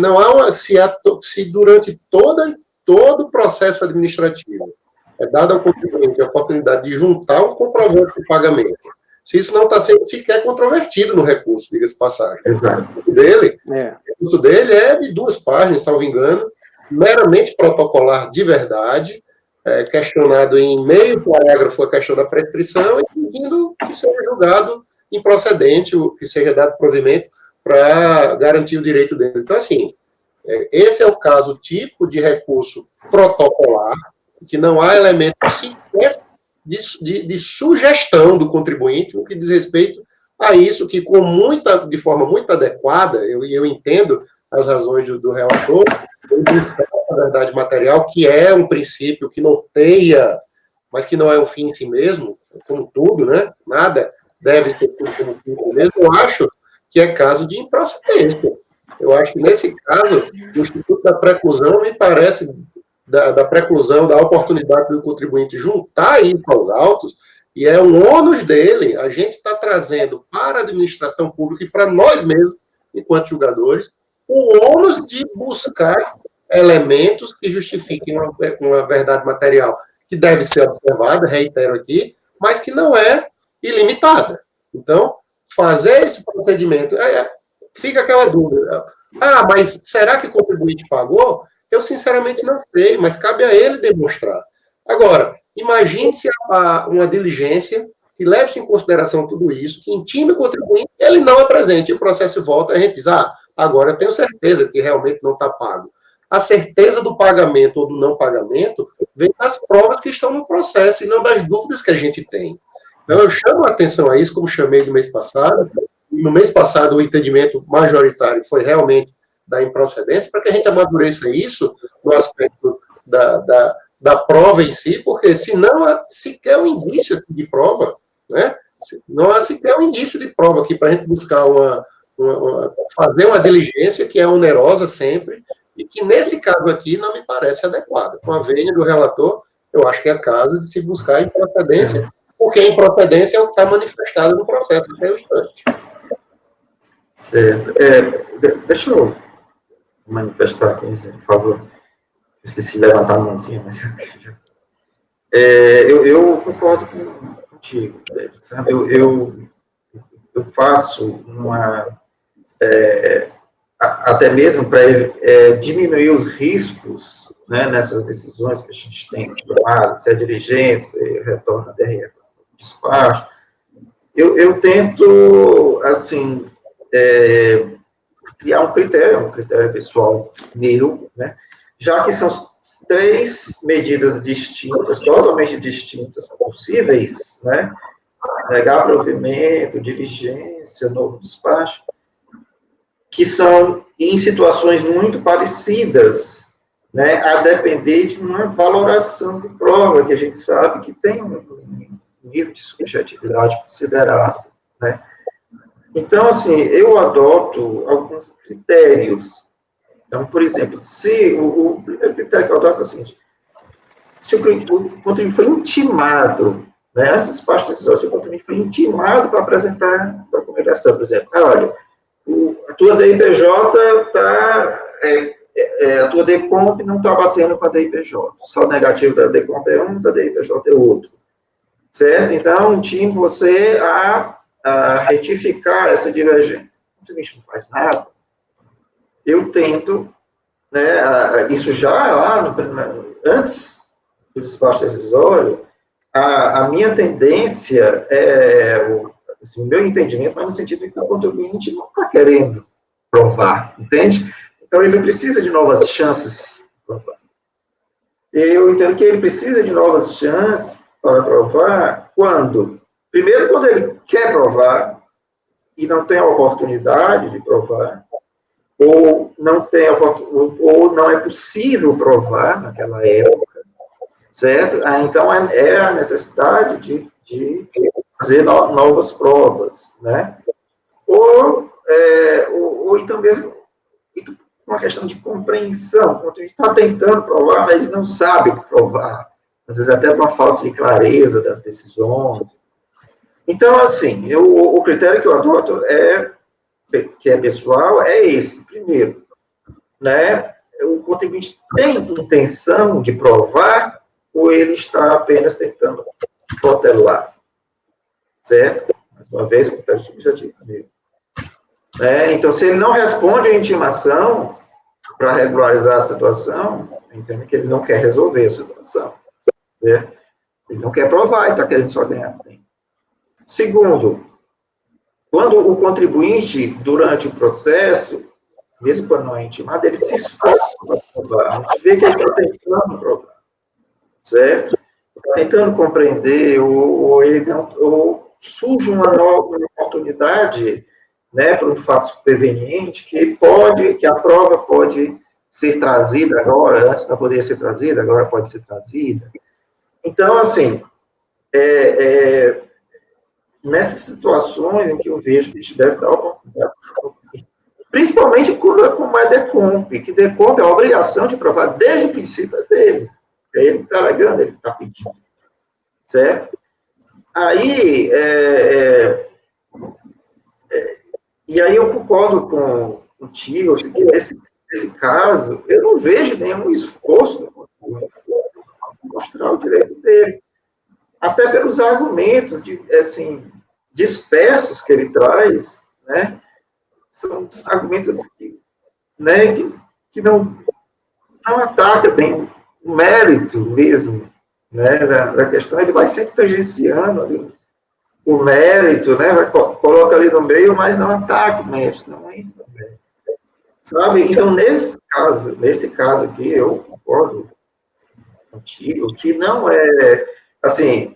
durante todo o processo administrativo é dada ao contribuinte a oportunidade de juntar um comprovante de pagamento, se isso não está sendo sequer controvertido no recurso, diga-se passagem. Exato. O recurso dele é de 2 páginas, salvo engano, meramente protocolar de verdade, questionado em meio parágrafo a questão da prescrição e pedindo que seja julgado improcedente, que seja dado provimento para garantir o direito dele. Então, assim, esse é o caso típico de recurso protocolar, que não há elemento sequer de sugestão do contribuinte, no que diz respeito a isso, que de forma muito adequada, eu entendo as razões do relator, a verdade material, que é um princípio que norteia, mas que não é um fim em si mesmo, como tudo, né? Nada deve ser tudo como fim em si mesmo. Eu acho que é caso de improcedência. Eu acho que, nesse caso, o Instituto da Preclusão me parece da preclusão, da oportunidade do contribuinte juntar isso aos autos, e é um ônus dele, a gente está trazendo para a administração pública e para nós mesmos, enquanto julgadores, o ônus de buscar elementos que justifiquem uma verdade material que deve ser observada, reitero aqui, mas que não é ilimitada. Então, fazer esse procedimento, fica aquela dúvida. Mas será que o contribuinte pagou? Eu, sinceramente, não sei, mas cabe a ele demonstrar. Agora, imagine se há uma diligência que leve-se em consideração tudo isso, que intime o contribuinte, ele não apresente, e o processo volta, e a gente diz, agora eu tenho certeza que realmente não está pago. A certeza do pagamento ou do não pagamento vem das provas que estão no processo e não das dúvidas que a gente tem. Então, eu chamo a atenção a isso, como chamei no mês passado. No mês passado, o entendimento majoritário foi realmente da improcedência, para que a gente amadureça isso no aspecto da prova em si, porque se não há sequer um indício de prova, né? Não há sequer um indício de prova aqui para a gente buscar fazer uma diligência que é onerosa sempre, e que nesse caso aqui não me parece adequada. Com a vênia do relator, eu acho que é caso de se buscar a improcedência, porque a improcedência é o que está manifestado no processo até o instante. Certo. Deixa eu manifestar aqui, por favor. Esqueci de levantar a mãozinha, mas eu concordo contigo, sabe? Eu faço até mesmo para diminuir os riscos, né, nessas decisões que a gente tem tomado, se a diligência retorna a DRE despacho, eu tento, assim, criar um critério pessoal meu, né, já que são 3 medidas distintas, totalmente distintas, possíveis, né, negar provimento, diligência, novo despacho, que são em situações muito parecidas, né, a depender de uma valoração de prova, que a gente sabe que tem um nível de subjetividade considerável, né. Então, assim, eu adoto alguns critérios. Então, por exemplo, se o primeiro critério que eu adoto é o seguinte: se o contribuinte foi intimado, né, antes do despacho decisório, se o contribuinte foi intimado para apresentar documentação, por exemplo, olha, a tua DIPJ a tua DECOMP não está batendo com a DIPJ, só o negativo da DECOMP é um, da DIPJ é outro, certo? Então, intimo você a retificar essa divergência. O contribuinte não faz nada, eu tento né, isso já lá, antes do despacho decisório, a minha tendência, assim, o meu entendimento vai no sentido de que o contribuinte não está querendo provar, entende? Então, ele precisa de novas chances para provar. Eu entendo que ele precisa de novas chances para provar primeiro, quando ele quer provar e não tem a oportunidade de provar, ou não é possível provar naquela época, certo? Então, é a necessidade de fazer novas provas, né? Ou então mesmo uma questão de compreensão, quando a gente está tentando provar, mas não sabe provar, às vezes até por uma falta de clareza das decisões. Então, assim, o critério que eu adoto que é pessoal, é esse. Primeiro, né, o contribuinte tem intenção de provar ou ele está apenas tentando protelar, certo? Mais uma vez, o critério subjetivo mesmo. Então, se ele não responde à intimação para regularizar a situação, eu entendo que ele não quer resolver a situação, né? Ele não quer provar, ele está querendo só ganhar tempo. Segundo, quando o contribuinte, durante o processo, mesmo quando não é intimado, ele se esforça para provar. A gente vê que ele está tentando provar, certo? Está tentando compreender, ou surge uma nova oportunidade, né, para um fato superveniente, que a prova pode ser trazida agora, antes não poderia ser trazida, agora pode ser trazida. Então, assim, nessas situações em que eu vejo que a gente deve dar oportunidade, principalmente como é DECOMP, que DECOMP é a obrigação de provar desde o princípio dele. É ele que está alegando, ele que está pedindo. Certo? Aí, e aí eu concordo com o Tio, assim, que nesse caso, eu não vejo nenhum esforço para mostrar o direito dele. Até pelos argumentos dispersos que ele traz, né? São argumentos assim, né, que não atacam bem o mérito mesmo, né, da questão. Ele vai sempre tangenciando ali o mérito, né, coloca ali no meio, mas não ataca o mérito, não entra no mérito, sabe? Então, nesse caso aqui, eu concordo contigo, que não assim,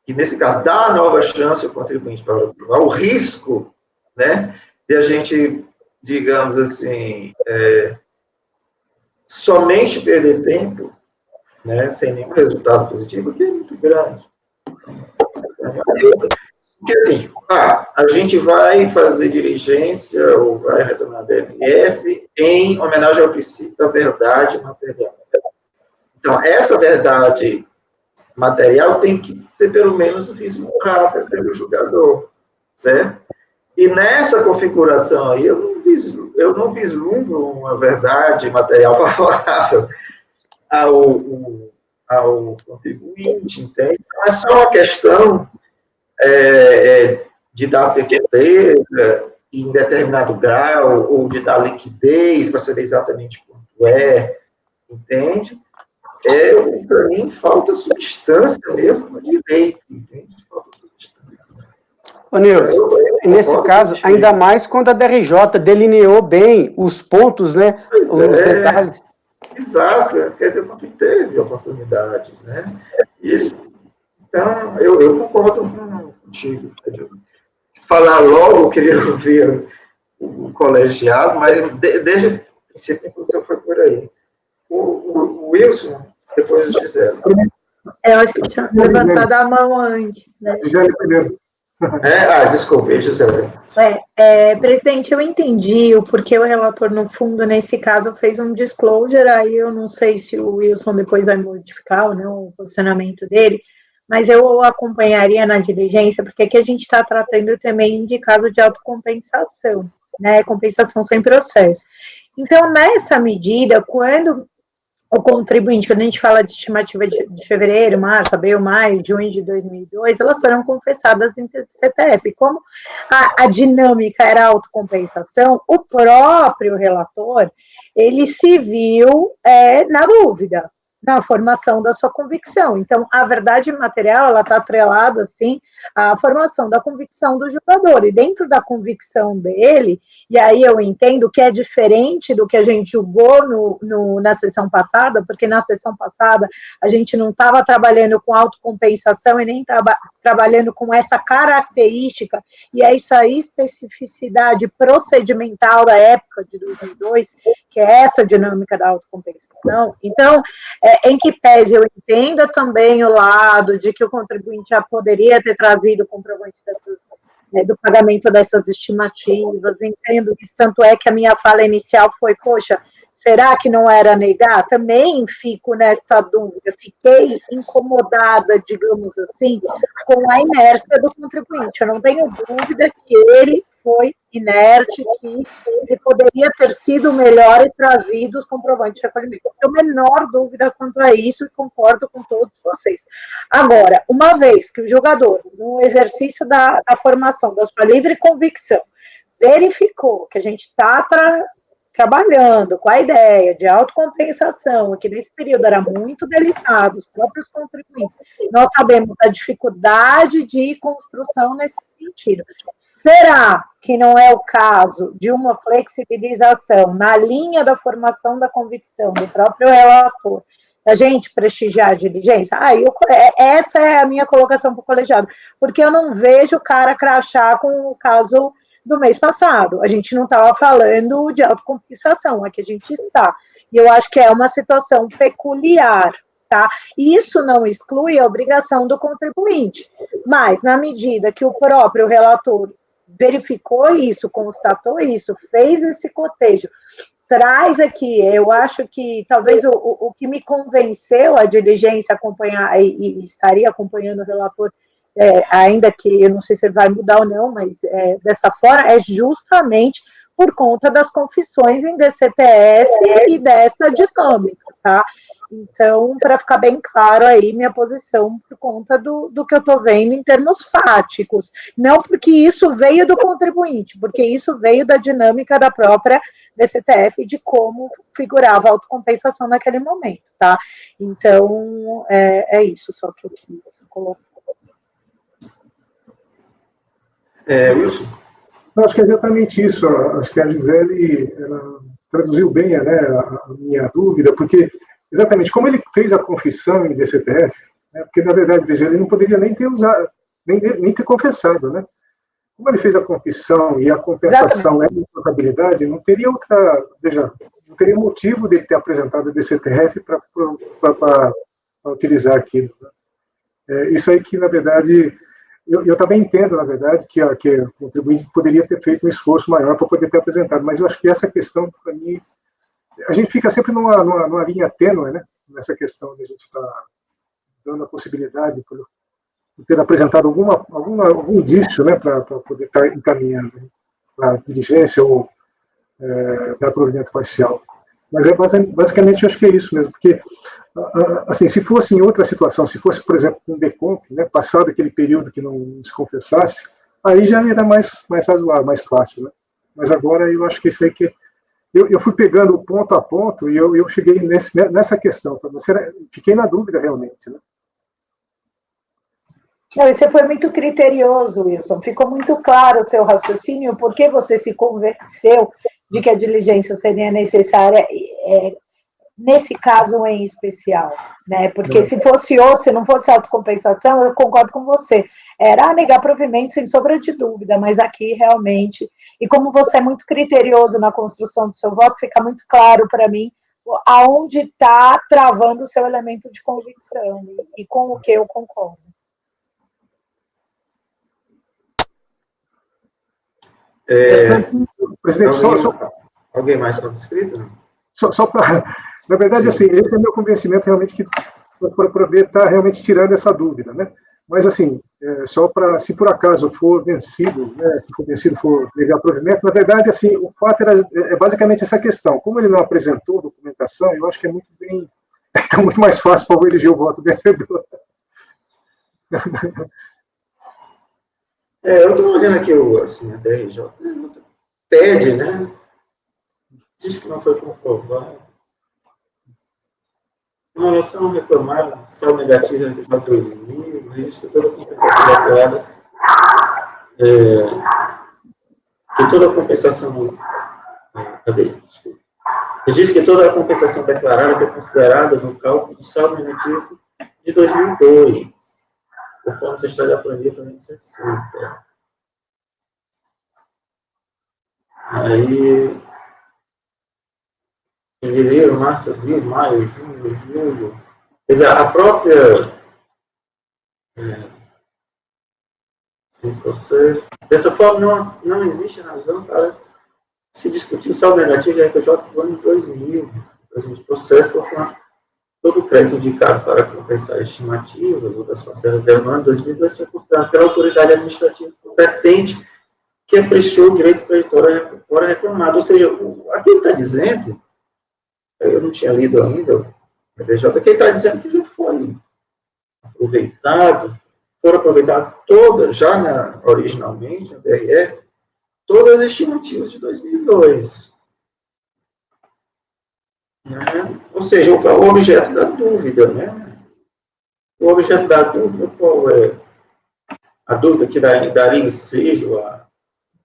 que nesse caso dá a nova chance ao contribuinte para provar o risco, né, de a gente, digamos assim, somente perder tempo, né, sem nenhum resultado positivo, que é muito grande. Porque, assim, a gente vai fazer diligência ou vai retornar a DMF em homenagem ao princípio da verdade material. Então, essa verdade material tem que ser, pelo menos, vislumbrada pelo julgador, certo? E nessa configuração aí, eu não vislumbro uma verdade material favorável ao contribuinte, entende? Não é só uma questão de dar certeza em determinado grau, ou de dar liquidez para saber exatamente quanto entende? Para mim, falta substância mesmo no direito, entende? Falta substância. Ô, Nilson, nesse caso, ainda mais quando a DRJ delineou bem os pontos, né? Os detalhes. Exato, quer dizer, quando teve oportunidade, né? Então, eu concordo contigo. Falar logo, eu queria ouvir o colegiado, mas desde o princípio, a você foi por aí. O Wilson, depois de Gisele. Eu acho que eu tinha levantado a mão antes, né? Gisele primeiro. Desculpe, Gisele. Presidente, eu entendi o porquê o relator, no fundo, nesse caso, fez um disclosure, aí eu não sei se o Wilson depois vai modificar, né, o posicionamento dele, mas eu acompanharia na diligência, porque aqui a gente está tratando também de caso de autocompensação, né, compensação sem processo. Então, nessa medida, quando o contribuinte, quando a gente fala de estimativa de fevereiro, março, abril, maio, junho de 2002, elas foram confessadas em CTF. Como a dinâmica era autocompensação, o próprio relator, ele se viu na dúvida, na formação da sua convicção. Então, a verdade material, ela está atrelada, assim, à formação da convicção do jogador, e dentro da convicção dele, e aí eu entendo que é diferente do que a gente julgou na sessão passada, porque na sessão passada a gente não estava trabalhando com autocompensação e nem estava trabalhando com essa característica e essa especificidade procedimental da época de 2002, que é essa dinâmica da autocompensação. Então, em que pese eu entenda também o lado de que o contribuinte já poderia ter trazido o comprovante do pagamento dessas estimativas, entendo isso, tanto é que a minha fala inicial foi, poxa, será que não era negar? Também fico nesta dúvida, fiquei incomodada, digamos assim, com a inércia do contribuinte. Eu não tenho dúvida que ele foi inerte, que ele poderia ter sido melhor e trazido os comprovantes de recolhimento. Não tenho a menor dúvida quanto a isso e concordo com todos vocês. Agora, uma vez que o jogador, no exercício da formação, da sua livre convicção, verificou que a gente está trabalhando com a ideia de autocompensação, que nesse período era muito delicado, os próprios contribuintes, nós sabemos da dificuldade de construção nesse sentido. Será que não é o caso de uma flexibilização na linha da formação da convicção do próprio relator, a gente prestigiar a diligência? Essa é a minha colocação para o colegiado, porque eu não vejo o cara crachar com o caso do mês passado. A gente não estava falando de autocompensação, aqui a gente está. E eu acho que é uma situação peculiar, tá? Isso não exclui a obrigação do contribuinte, mas na medida que o próprio relator verificou isso, constatou isso, fez esse cotejo, traz aqui, eu acho que talvez o que me convenceu a diligência acompanhar, e estaria acompanhando o relator, ainda que eu não sei se ele vai mudar ou não, mas dessa forma, é justamente por conta das confissões em DCTF e dessa dinâmica, tá? Então, para ficar bem claro aí, minha posição por conta do que eu estou vendo em termos fáticos, não porque isso veio do contribuinte, porque isso veio da dinâmica da própria DCTF de como figurava a autocompensação naquele momento, tá? Então, é isso só que eu quis colocar. Wilson? Eu acho que é exatamente isso. Acho que a Gisele traduziu bem, né, a minha dúvida, porque exatamente como ele fez a confissão em DCTF, né, porque na verdade, veja, ele não poderia nem ter usado, nem ter confessado, né? Como ele fez a confissão e a compensação é de contabilidade, não teria não teria motivo dele ter apresentado a DCTF para utilizar aquilo. Né? Isso aí que, na verdade, eu também entendo, na verdade, que o contribuinte poderia ter feito um esforço maior para poder ter apresentado, mas eu acho que essa questão, para mim, a gente fica sempre numa linha tênue, né? Nessa questão de a gente estar dando a possibilidade por ter apresentado algum indício, né, para poder estar encaminhando a diligência ou dar provimento parcial. Mas basicamente eu acho que é isso mesmo, porque assim, se fosse em outra situação, se fosse, por exemplo, um decomp, né, passado aquele período que não se confessasse, aí já era mais razoável, mais fácil, né? Mas agora eu acho que isso aí que eu fui pegando ponto a ponto e eu cheguei nessa questão. Fiquei na dúvida realmente, né? Você foi muito criterioso, Wilson. Ficou muito claro o seu raciocínio, porque você se convenceu de que a diligência seria necessária nesse caso em especial, né? Porque se fosse outro, se não fosse autocompensação, eu concordo com você. Era negar provimento sem sombra de dúvida, mas aqui realmente, e como você é muito criterioso na construção do seu voto, fica muito claro para mim aonde está travando o seu elemento de convicção e com o que eu concordo. Presidente, Alguém mais está inscrito? Só para... Na verdade, assim, esse é o meu convencimento realmente que para poder estar realmente tirando essa dúvida, né? Mas, assim, só para, se por acaso for vencido, né, for negar provimento, na verdade, assim, o fato é basicamente essa questão. Como ele não apresentou documentação, eu acho que é muito mais fácil para eleger o voto vencedor. Eu estou olhando aqui, assim, a DRJ pede, né? diz que não foi comprovado. Uma noção reclamada, saldo negativo de 2000, registro toda a compensação declarada, que toda a compensação, diz que toda a compensação declarada foi considerada no cálculo do saldo negativo de 2002, conforme a história da planilha também 60. Aí, fevereiro, março, abril, maio, junho, julho. Quer dizer, a própria processo. Dessa forma, não existe razão para se discutir o saldo negativo de RPJ do ano 2000, de processo, conforme todo o crédito indicado para compensar estimativas ou das parcelas dela no ano 2002 foi considerado pela autoridade administrativa competente que apreciou o direito creditório fora reclamado. Ou seja, aqui ele está dizendo, eu não tinha lido ainda o RPJ, aqui ele está dizendo que já foi aproveitado, foram aproveitadas todas, já originalmente, na DRE, todas as estimativas de 2002. Né? Ou seja, o objeto da dúvida, né? O objeto da dúvida, qual é? A dúvida que daria ensejo a...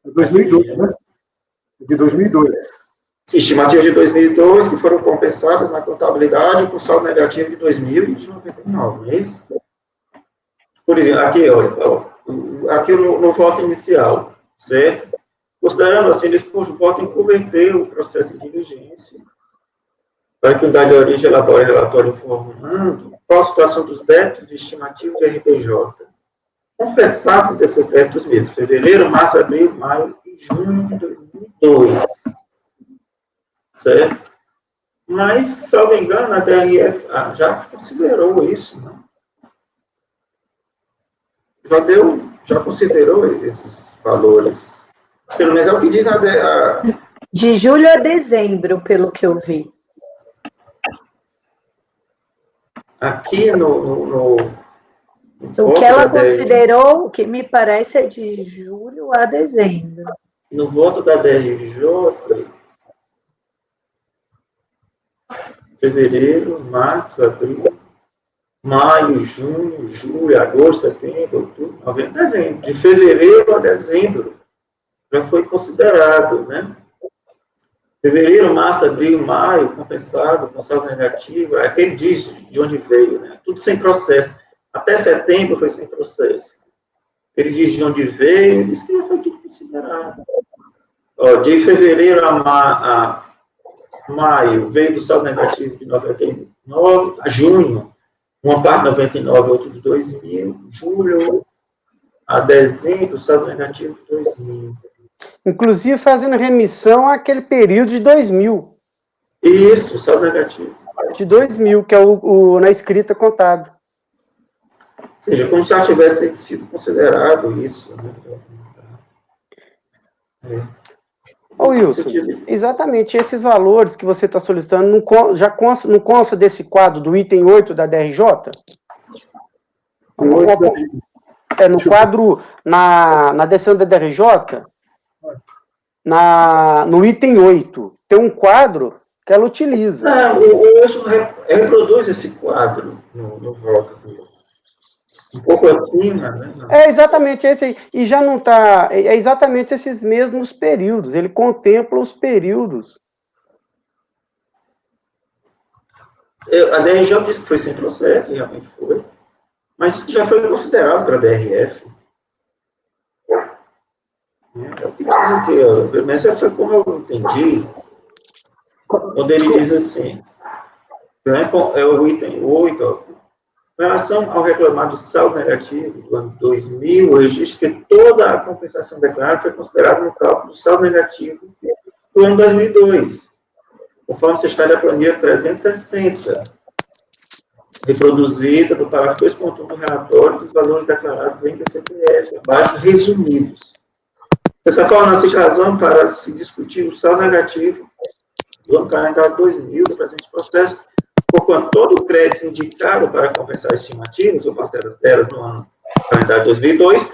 2002, né? De 2002. Sim, estimativas de 2002 que foram compensadas na contabilidade com saldo negativo de 2099, não é isso? Por exemplo, aqui, olha, aqui no voto inicial, certo? Considerando assim, eles votam em converter o processo em diligência para que a unidade de origem elabore relatório informando qual a situação dos débitos de estimativa de RPJ, confessados desses débitos meses, fevereiro, março, abril, maio e junho de 2002, certo? Mas, se não me engano, a DRE já considerou isso, né? Já considerou esses valores. Pelo menos é o que diz na De julho a dezembro, pelo que eu vi. Aqui O que ela considerou, o que me parece, é de julho a dezembro. No voto da DRJ, fevereiro, março, abril, maio, junho, julho, agosto, setembro, outubro, novembro, dezembro. De fevereiro a dezembro já foi considerado, né? Fevereiro, março, abril, maio, compensado, com saldo negativo, é aquele diz de onde veio, né? Tudo sem processo. Até setembro foi sem processo. Ele diz de onde veio, diz que já foi tudo considerado. Ó, de fevereiro a maio, veio do saldo negativo de 99, a junho, uma parte de 99, outra de 2000, julho a dezembro, saldo negativo de 2000. Inclusive fazendo remissão àquele período de 2000. Isso, saldo negativo. De 2000, que é na escrita contábil. Ou seja, como se já tivesse sido considerado isso. Né? Ô, Wilson, exatamente esses valores que você está solicitando não consta desse quadro do item 8 da DRJ? No quadro, na decisão da DRJ, no item 8, tem um quadro que ela utiliza. O Wilson reproduz esse quadro no voto. Um pouco acima, né? É exatamente esse aí. E já não está... É exatamente esses mesmos períodos. Ele contempla os períodos. A DRJ disse que foi sem processo, realmente foi. Mas disse que já foi considerado para a DRF. É o que diz aqui, pelo menos foi como eu entendi, quando ele diz assim, né, é o item 8, ó, em relação ao reclamado saldo negativo do ano 2000, o registro que toda a compensação declarada foi considerada no cálculo do saldo negativo do ano 2002, conforme se está na planilha 360, reproduzida no parágrafo 2.1 do relatório dos valores declarados em DCPF, abaixo resumidos. Dessa forma, não existe razão para se discutir o saldo negativo do ano calendário 2000, do presente processo, porquanto todo o crédito indicado para compensar estimativas ou parcelas delas no ano calendário 2002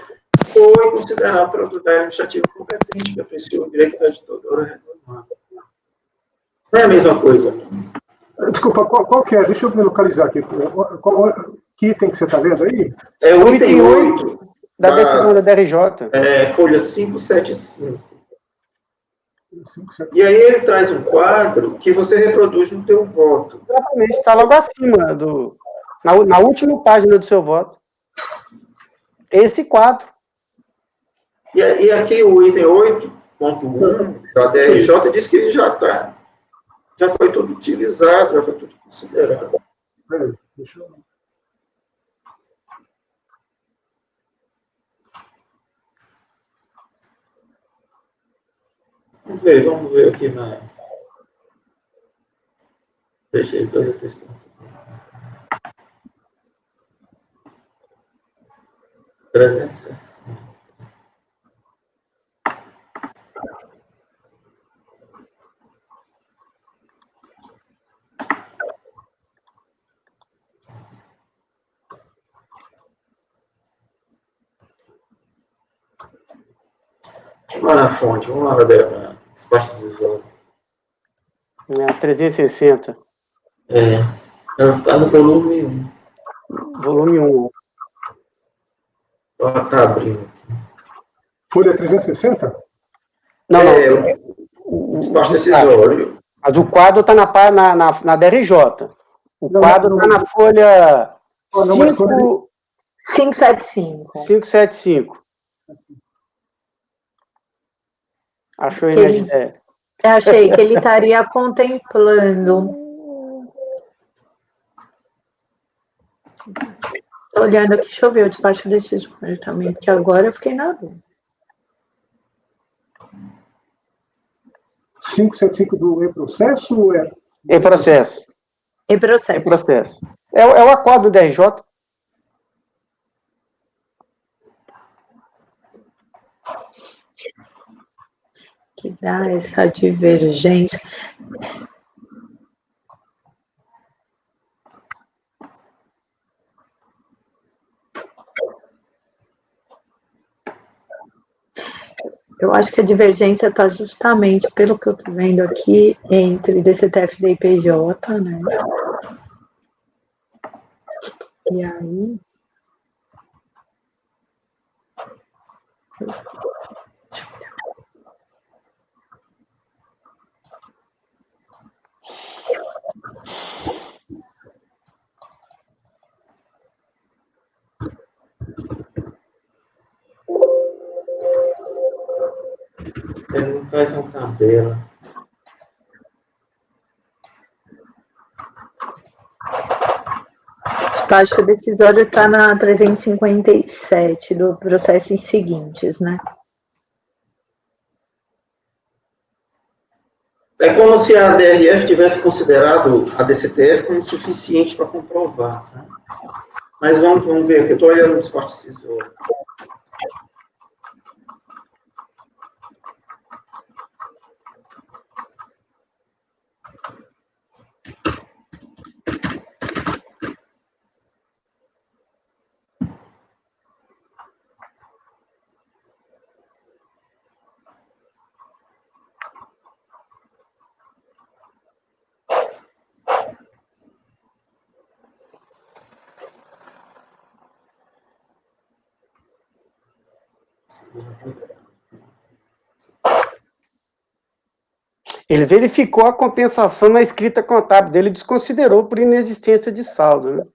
foi considerado pela autoridade administrativa competente que apreciou o direito creditor reclamado. Não é a mesma coisa. Desculpa, qual que é? Deixa eu me localizar aqui. Que item que você está lendo aí? É o item 8 da decisão da DRJ. Folha 575. E aí ele traz um quadro que você reproduz no teu voto. Exatamente, está logo acima, na última página do seu voto. Esse quadro. E aqui o item 8.1 da DRJ diz que ele já foi tudo utilizado, já foi tudo considerado. Peraí, deixa eu... Vamos ver aqui na... Deixei todo o texto. Presença. Vamos lá na fonte, vamos lá na espaço visual. 360. Está no volume 1. Volume 1. Ela está abrindo aqui. Folha 360? Não. O espaço decisório. Mas o quadro está na DRJ. O quadro está na folha 575. 575. Achou aí, né, Gisele? Eu achei que ele estaria contemplando. Estou olhando aqui, deixa eu ver o despacho decisório também, porque agora eu fiquei na dúvida. 575 do e-processo ou é? E-processo. E-processo. E-processo. É o acordo do DRJ. Que dá essa divergência. Eu acho que a divergência está justamente, pelo que eu estou vendo aqui, entre DCTF e IPJ, né? E aí... Ele não faz uma tabela. O despacho decisório está na 357 do processo em seguintes, né? É como se a DRF tivesse considerado a DCTF como suficiente para comprovar, sabe? Mas vamos ver aqui, eu estou olhando o despacho decisório. Ele verificou a compensação na escrita contábil dele e desconsiderou por inexistência de saldo, né?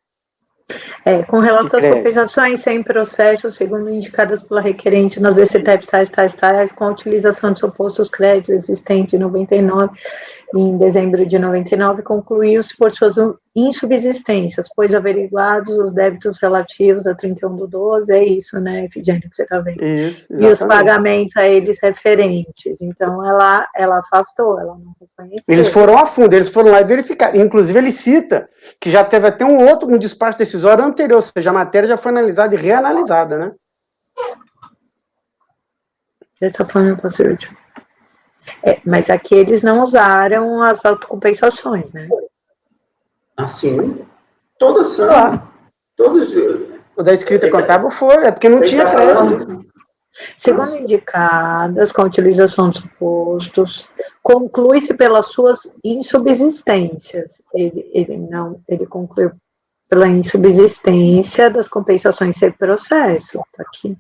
Com relação às compensações sem processo, segundo indicadas pela requerente nas DCTF tais, com a utilização de supostos créditos existentes em 99, em dezembro de 99, concluiu-se por suas insubsistências, pois averiguados os débitos relativos a 31/12, é isso, né, Efigênia, que você está vendo? Isso, exatamente. E os pagamentos a eles referentes. Então, ela afastou, ela não reconheceu. Eles foram a fundo, eles foram lá e verificaram. Inclusive, ele cita que já teve até um despacho decisório anterior, ou seja, a matéria já foi analisada e reanalisada, né? Já está falando para o mas aqui eles não usaram as autocompensações, né? Assim, todas são. Todas. O da escrita contábil foi, é porque não tinha crédito. Segundo indicadas, com a utilização dos supostos, conclui-se pelas suas insubsistências. Ele concluiu pela insubsistência das compensações sem processo. Está aqui.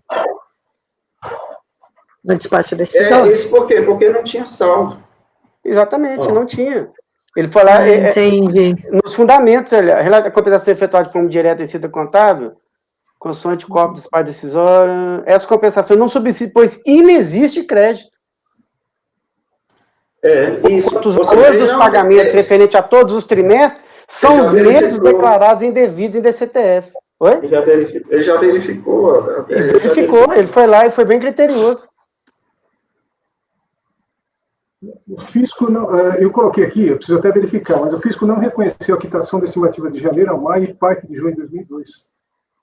No despacho decisório. Isso por quê? Porque não tinha saldo. Exatamente, não tinha. Ele foi lá, entendi. Nos fundamentos, a compensação efetuada de forma direta em cita contábil, consoante cópia do despacho decisório, essa compensação não subsiste, pois inexiste crédito. Isso. Os valores dos pagamentos referentes a todos os trimestres são os mesmos declarados indevidos em DCTF. Oi? Ele já verificou. Ele foi lá e foi bem criterioso. O fisco não, eu coloquei aqui, eu preciso até verificar, mas o fisco não reconheceu a quitação da estimativa de janeiro a maio e parte de junho de 2002.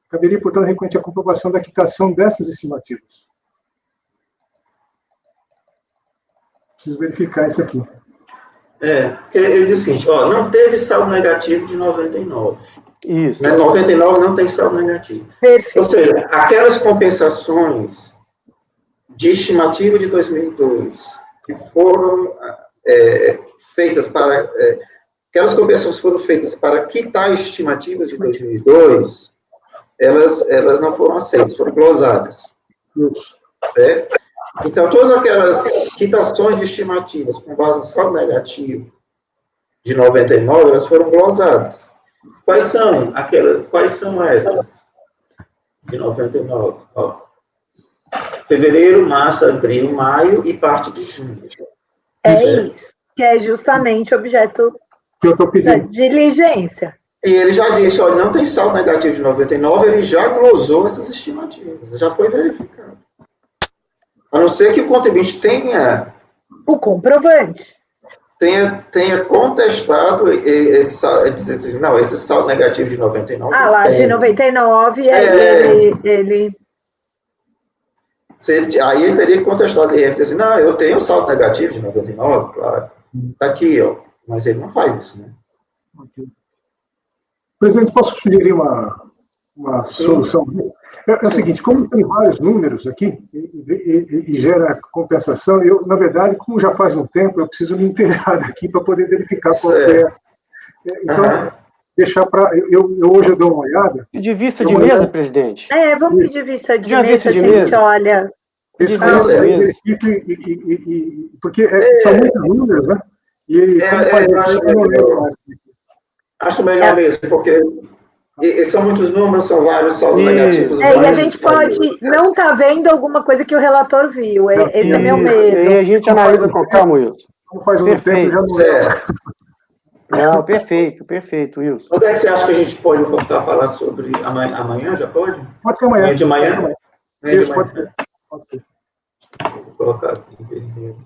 Caberia, portanto, reconhecer a comprovação da quitação dessas estimativas. Preciso verificar isso aqui. Porque ele diz o seguinte, não teve saldo negativo de 99. Isso. 99 não tem saldo negativo. Perfeito. Ou seja, aquelas compensações de estimativa de 2002 que foram feitas para... aquelas compensações foram feitas para quitar estimativas de 2002, elas não foram aceitas, foram glosadas. Então, todas aquelas quitações de estimativas com base no saldo negativo de 99, elas foram glosadas. Quais são essas de 99? Fevereiro, março, abril, maio e parte de junho. Isso, que é justamente objeto que eu estou pedindo da diligência. E ele já disse, não tem saldo negativo de 99, ele já glosou essas estimativas, já foi verificado. A não ser que o contribuinte tenha... O comprovante. Tenha contestado esse saldo negativo de 99. Lá, de 99, ele... Aí ele teria que contestar ele dizer assim, não, eu tenho saldo negativo de 99, claro. Está aqui, mas ele não faz isso, né? Okay. Presidente, posso sugerir uma solução? É o seguinte, como tem vários números aqui, e gera compensação, eu, na verdade, como já faz um tempo, eu preciso me inteirar daqui para poder verificar qual é. Então, deixar para... Hoje eu dou uma olhada. De vista de mesa, presidente? Vamos pedir vista de mesa, gente, olha. Porque são muitos números, né? Acho melhor mesmo, porque são muitos números, são vários saldos negativos. E a gente pode não estar vendo alguma coisa que o relator viu. Esse é meu medo. E a gente analisa com calma, Wilson. Como faz um tempo, já não... Não, perfeito, Wilson. Quando é que você acha que a gente pode voltar a falar sobre amanhã? Já pode? Pode ser amanhã. Amanhã de manhã? Pode ser. Vou colocar aqui em vermelho.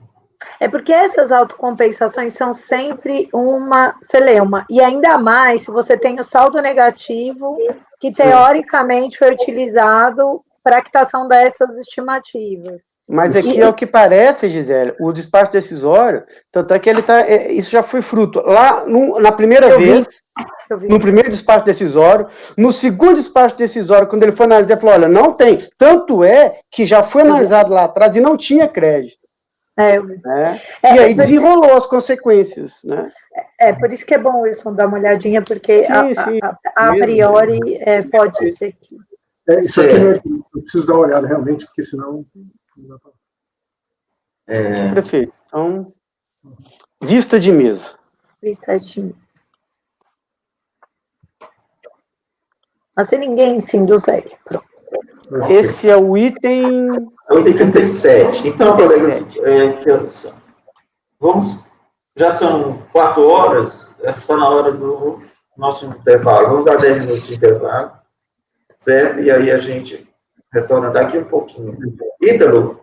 É porque essas autocompensações são sempre uma celeuma. E ainda mais se você tem o saldo negativo, que teoricamente foi utilizado para a quitação dessas estimativas. Mas aqui é o que parece, Gisele, o despacho decisório, tanto é que ele tá, isso já foi fruto. Lá, na primeira vez, no primeiro despacho decisório, no segundo despacho decisório, quando ele foi analisar, ele falou, olha, não tem. Tanto é que já foi analisado lá atrás e não tinha crédito. E aí desenrolou as consequências, né? Por isso que é bom, Wilson, dar uma olhadinha, porque a priori pode ser que... Isso aqui eu preciso dar uma olhada realmente, porque senão... Perfeito. Então, vista de mesa. Vista de mesa. Mas se ninguém se induz aí, pronto. Esse é o item... É o item 37. Então, colegas, que horas são? Já são 4 horas, está na hora do nosso intervalo. Vamos dar 10 minutos de intervalo, certo? E aí a gente retorna daqui um pouquinho. Ítalo,